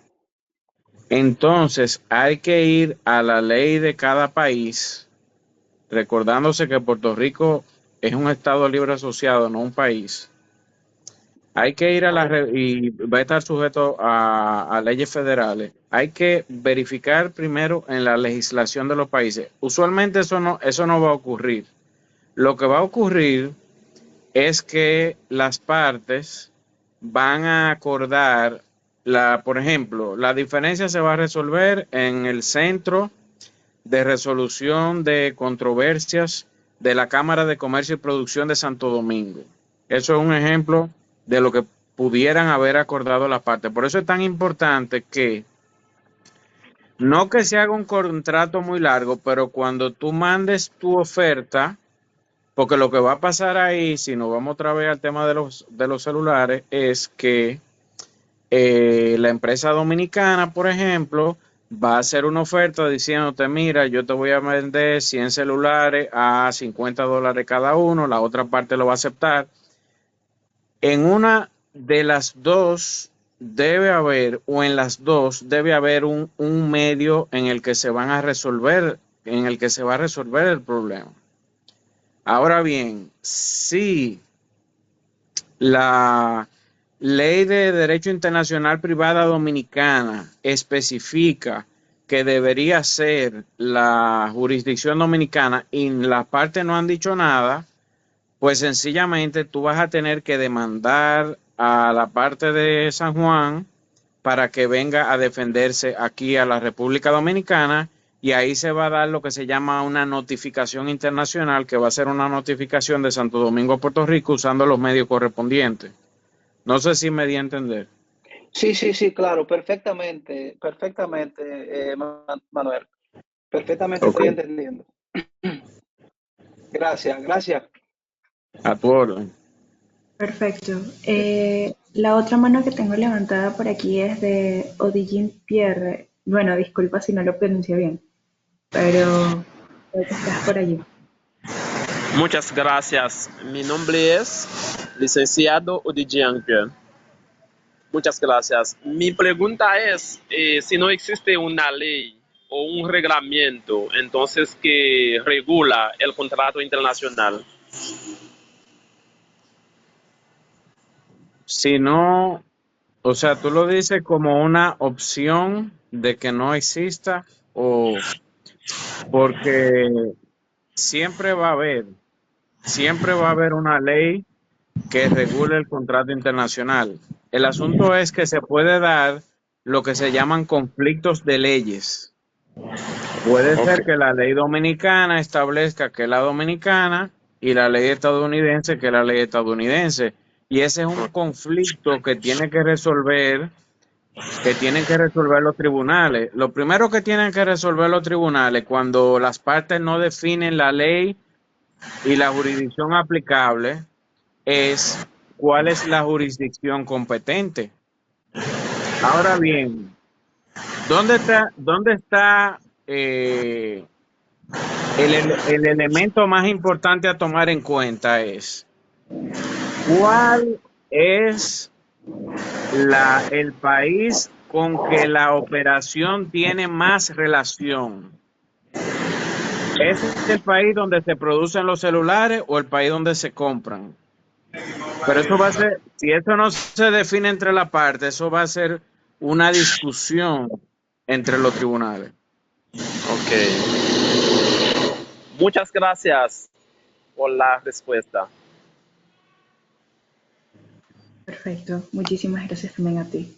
entonces hay que ir a la ley de cada país, recordándose que Puerto Rico es un estado libre asociado, no un país. Hay que ir a y va a estar sujeto a leyes federales. Hay que verificar primero en la legislación de los países. Usualmente eso no va a ocurrir. Lo que va a ocurrir es que las partes van a acordar por ejemplo, la diferencia se va a resolver en el centro de resolución de controversias de la Cámara de Comercio y Producción de Santo Domingo. Eso es un ejemplo de lo que pudieran haber acordado las partes. Por eso es tan importante que no que se haga un contrato muy largo, pero cuando tú mandes tu oferta, porque lo que va a pasar ahí, si nos vamos otra vez al tema de los celulares, es que la empresa dominicana, por ejemplo, va a hacer una oferta diciéndote, mira, yo te voy a vender 100 celulares a $50 cada uno, la otra parte lo va a aceptar. En una de las dos debe haber, o en las dos debe haber un medio en el que se van a resolver, en el que se va a resolver el problema. Ahora bien, si la Ley de Derecho Internacional Privada Dominicana especifica que debería ser la jurisdicción dominicana y las partes no han dicho nada, pues sencillamente tú vas a tener que demandar a la parte de San Juan para que venga a defenderse aquí a la República Dominicana y ahí se va a dar lo que se llama una notificación internacional, que va a ser una notificación de Santo Domingo a Puerto Rico usando los medios correspondientes. No sé si me di a entender. Sí, claro, perfectamente, Manuel. Perfectamente Ok, estoy entendiendo. Gracias. a tu orden. Perfecto. La otra mano que tengo levantada por aquí es de Odigin Pierre. Bueno, disculpa si no lo pronuncio bien, pero creo que estás por allí. Muchas gracias. Mi nombre es licenciado Odigian Pierre. Muchas gracias. Mi pregunta es, si no existe una ley o un reglamento, entonces que regula el contrato internacional. Si no, o sea, tú lo dices como una opción de que no exista o porque siempre va a haber una ley que regule el contrato internacional. El asunto es que se puede dar lo que se llaman conflictos de leyes. Puede ser Ok. que la ley dominicana establezca que es la dominicana y la ley estadounidense que es la ley estadounidense. Y ese es un conflicto que tienen que resolver los tribunales. Lo primero que tienen que resolver los tribunales cuando las partes no definen la ley y la jurisdicción aplicable es cuál es la jurisdicción competente. Ahora bien, ¿dónde está el elemento más importante a tomar en cuenta es cuál es el país con que la operación tiene más relación? ¿Es el país donde se producen los celulares o el país donde se compran? Pero eso va a ser, si eso no se define entre las partes, eso va a ser una discusión entre los tribunales. Ok. Muchas gracias por la respuesta. Perfecto. Muchísimas gracias también a ti.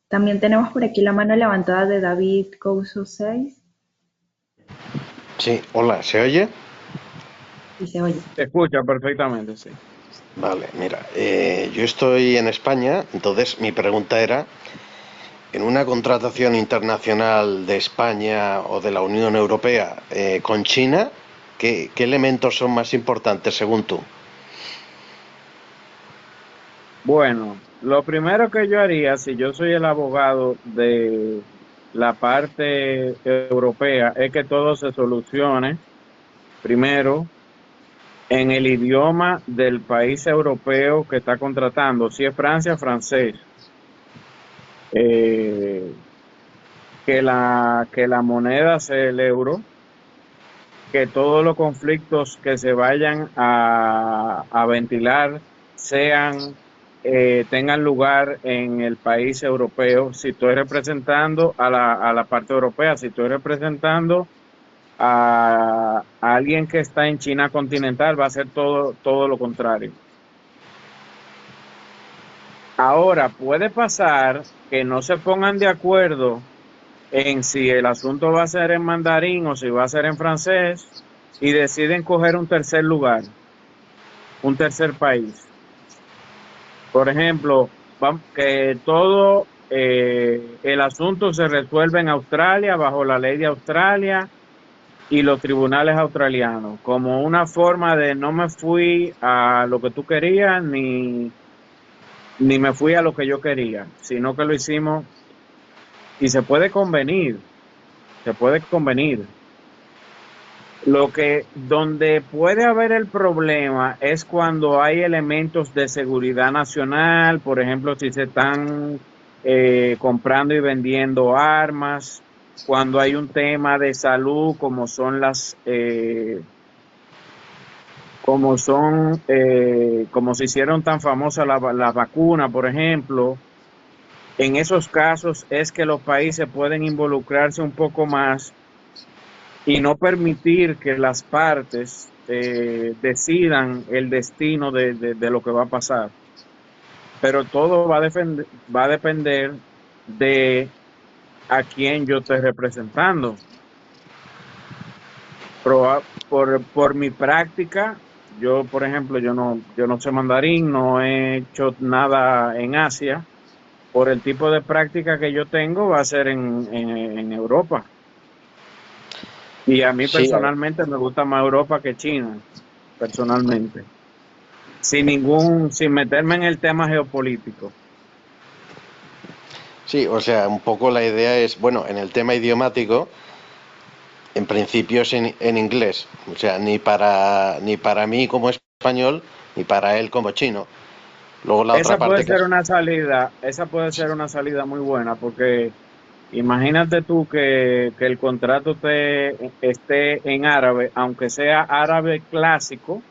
También tenemos por aquí la mano levantada de David Couso 6 Sí, hola, ¿se oye? y se oye. Se escucha perfectamente, sí. Vale, mira, yo estoy en España, entonces mi pregunta era, en una contratación internacional de España o de la Unión Europea con China, ¿qué elementos son más importantes según tú? Bueno, lo primero que yo haría, si yo soy el abogado de la parte europea, es que todo se solucione primero en el idioma del país europeo que está contratando. Si es Francia, francés. Que la moneda sea el euro, que todos los conflictos que se vayan a ventilar tengan lugar en el país europeo. Si estoy representando a la parte europea, si estoy representando a alguien que está en China continental, va a ser todo lo contrario. Ahora, puede pasar que no se pongan de acuerdo en si el asunto va a ser en mandarín o si va a ser en francés y deciden coger un tercer lugar, un tercer país. Por ejemplo, que todo el asunto se resuelve en Australia bajo la ley de Australia y los tribunales australianos, como una forma de no me fui a lo que tú querías ni me fui a lo que yo quería, sino que lo hicimos y se puede convenir. Donde puede haber el problema es cuando hay elementos de seguridad nacional, por ejemplo, si se están comprando y vendiendo armas, cuando hay un tema de salud, como se hicieron tan famosas las vacunas, por ejemplo. En esos casos es que los países pueden involucrarse un poco más y no permitir que las partes decidan el destino de lo que va a pasar. Pero todo va a depender de a quién yo estoy representando. Por mi práctica, yo, por ejemplo, yo no sé mandarín, no he hecho nada en Asia. Por el tipo de práctica que yo tengo, va a ser en Europa. Y a mí Sí, personalmente me gusta más Europa que China, personalmente. Sin meterme en el tema geopolítico. sí, o sea, un poco la idea es, bueno, en el tema idiomático, en principio es en inglés, o sea, ni para mí como español, ni para él como chino. Luego la otra Esa puede parte que ser es, una salida muy buena, porque imagínate tú que el contrato esté en árabe, aunque sea árabe clásico,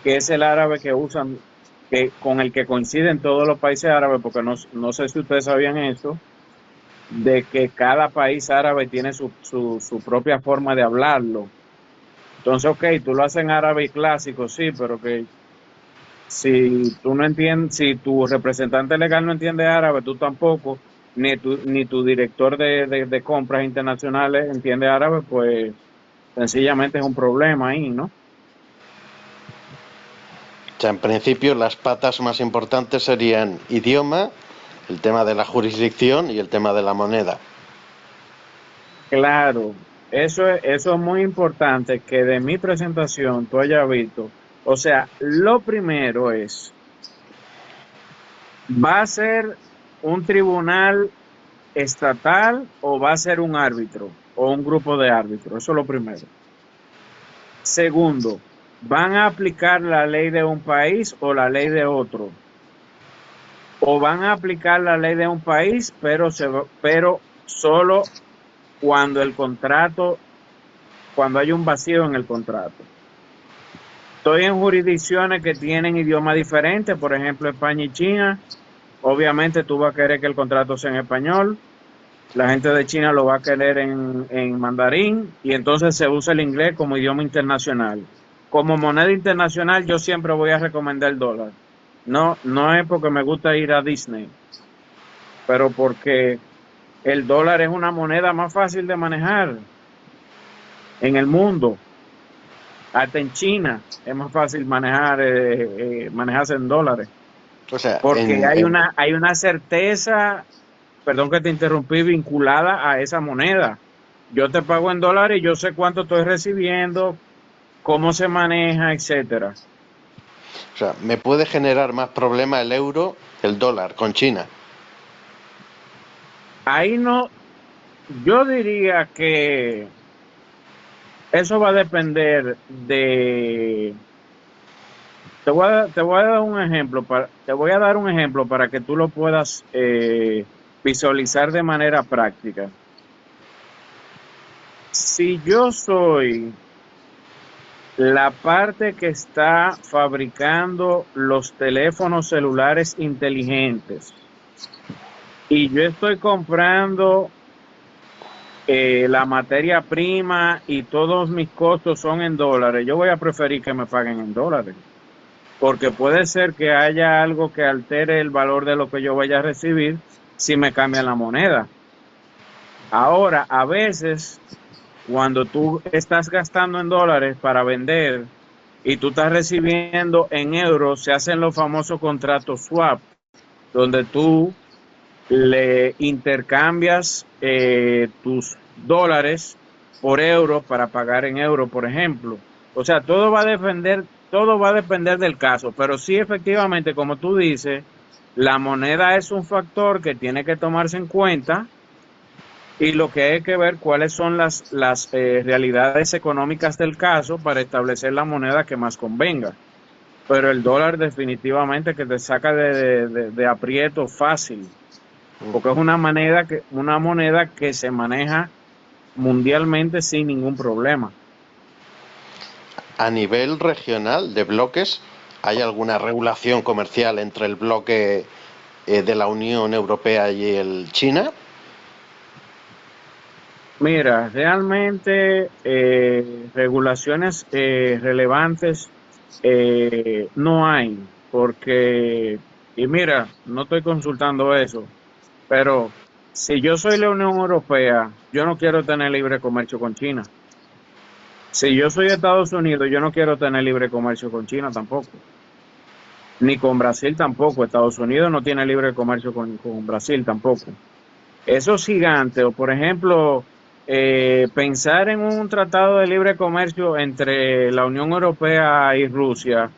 que es el árabe que usan, con el que coinciden todos los países árabes, porque no sé si ustedes sabían eso, de que cada país árabe tiene su propia forma de hablarlo. Entonces, ok, tú lo haces en árabe clásico, sí, pero que si tú no entiendes, si tu representante legal no entiende árabe, tú tampoco, ni tu director de compras internacionales entiende árabe, pues sencillamente es un problema ahí, ¿no? o sea, en principio las patas más importantes serían idioma, el tema de la jurisdicción y el tema de la moneda. Claro, eso es muy importante que de mi presentación tú hayas visto. O sea, lo primero es, ¿va a ser un tribunal estatal o va a ser un árbitro o un grupo de árbitros? Eso es lo primero. Segundo, ¿van a aplicar la ley de un país o la ley de otro? ¿O van a aplicar la ley de un país, pero solo cuando cuando hay un vacío en el contrato? Estoy en jurisdicciones que tienen idiomas diferentes, por ejemplo, España y China. Obviamente tú vas a querer que el contrato sea en español. La gente de China lo va a querer en mandarín y entonces se usa el inglés como idioma internacional. Como moneda internacional yo siempre voy a recomendar el dólar. No es porque me gusta ir a Disney, pero porque el dólar es una moneda más fácil de manejar en el mundo. Hasta en China es más fácil manejarse en dólares. O sea, Porque hay una certeza perdón que te interrumpí, vinculada a esa moneda. Yo te pago en dólares y yo sé cuánto estoy recibiendo, cómo se maneja, etcétera. O sea, me puede generar más problema el euro que el dólar con China. Ahí no, yo diría que eso va a depender de. Te voy a dar un ejemplo te voy a dar un ejemplo para que tú lo puedas visualizar de manera práctica. Si yo soy la parte que está fabricando los teléfonos celulares inteligentes y yo estoy comprando la materia prima y todos mis costos son en dólares, yo voy a preferir que me paguen en dólares, porque puede ser que haya algo que altere el valor de lo que yo vaya a recibir si me cambian la moneda. Ahora, a veces, cuando tú estás gastando en dólares para vender y tú estás recibiendo en euros, se hacen los famosos contratos swap, donde tú le intercambias tus dólares por euros para pagar en euros, por ejemplo. O sea, todo va a depender del caso, pero sí, efectivamente, como tú dices, la moneda es un factor que tiene que tomarse en cuenta y lo que hay que ver cuáles son las realidades económicas del caso para establecer la moneda que más convenga. Pero el dólar definitivamente que te saca de aprieto fácil, porque es una moneda que se maneja mundialmente sin ningún problema. A nivel regional de bloques, ¿hay alguna regulación comercial entre el bloque de la Unión Europea y el China? Mira, realmente regulaciones relevantes no hay, porque, y mira, no estoy consultando eso, pero si yo soy la Unión Europea, yo no quiero tener libre comercio con China. Si yo soy Estados Unidos, yo no quiero tener libre comercio con China tampoco, ni con Brasil tampoco. Estados Unidos no tiene libre comercio con Brasil tampoco. Esos gigantes, o por ejemplo, pensar en un tratado de libre comercio entre la Unión Europea y Rusia,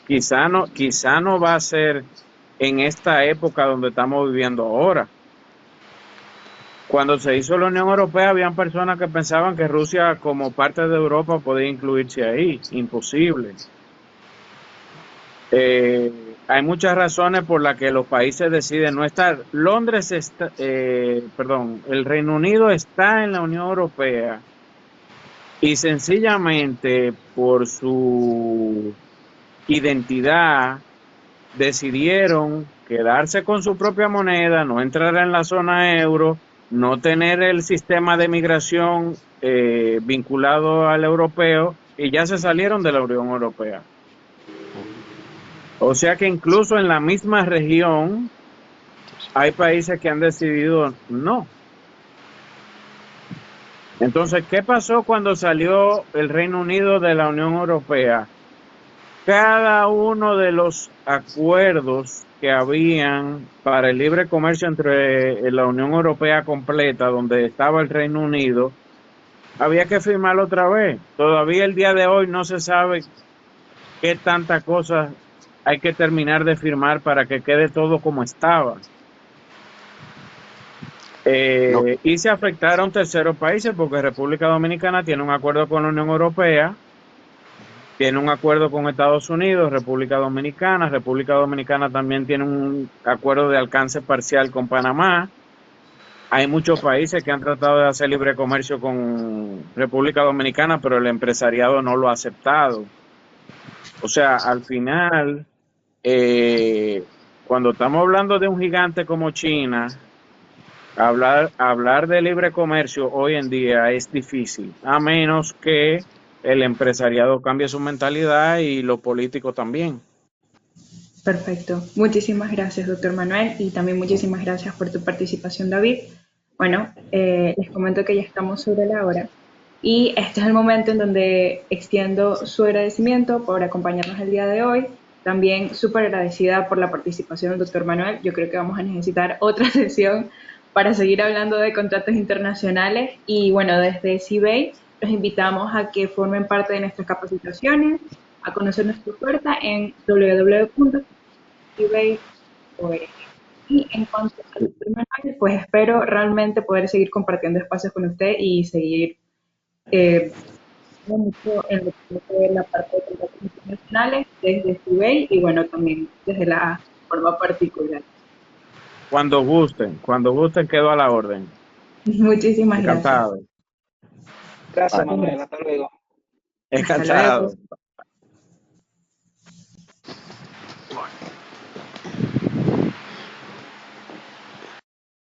quizá no va a ser en esta época donde estamos viviendo ahora. Cuando se hizo la Unión Europea, habían personas que pensaban que Rusia, como parte de Europa, podía incluirse ahí. Imposible. Hay muchas razones por las que los países deciden no estar. El Reino Unido está en la Unión Europea y sencillamente por su identidad decidieron quedarse con su propia moneda, no entrar en la zona euro, no tener el sistema de migración vinculado al europeo y ya se salieron de la Unión Europea. O sea que incluso en la misma región hay países que han decidido no. Entonces, ¿qué pasó cuando salió el Reino Unido de la Unión Europea? Cada uno de los acuerdos que habían para el libre comercio entre la Unión Europea completa, donde estaba el Reino Unido, había que firmarlo otra vez. Todavía el día de hoy no se sabe qué tantas cosas hay que terminar de firmar para que quede todo como estaba. Y se afectaron terceros países porque República Dominicana tiene un acuerdo con la Unión Europea, tiene un acuerdo con Estados Unidos, República Dominicana también tiene un acuerdo de alcance parcial con Panamá. Hay muchos países que han tratado de hacer libre comercio con República Dominicana, pero el empresariado no lo ha aceptado. O sea, al final, cuando estamos hablando de un gigante como China, hablar de libre comercio hoy en día es difícil, a menos que el empresariado cambie su mentalidad y los políticos también. Perfecto. Muchísimas gracias, doctor Manuel, y también muchísimas gracias por tu participación, David. Bueno, les comento que ya estamos sobre la hora y este es el momento en donde extiendo su agradecimiento por acompañarnos el día de hoy También súper agradecida por la participación del doctor Manuel. Yo creo que vamos a necesitar otra sesión para seguir hablando de contratos internacionales. Y bueno, desde CBAY los invitamos a que formen parte de nuestras capacitaciones, a conocer nuestra oferta en www.cbay.org. Y en cuanto al doctor Manuel, pues espero realmente poder seguir compartiendo espacios con usted y seguir mucho en lo que es la parte de contratos internacionales desde CBAY y bueno, también desde la forma particular. Cuando gusten quedo a la orden. Muchísimas gracias. Encantado. Gracias, Bye. Manuel. Hasta luego. Hasta Encantado. luego.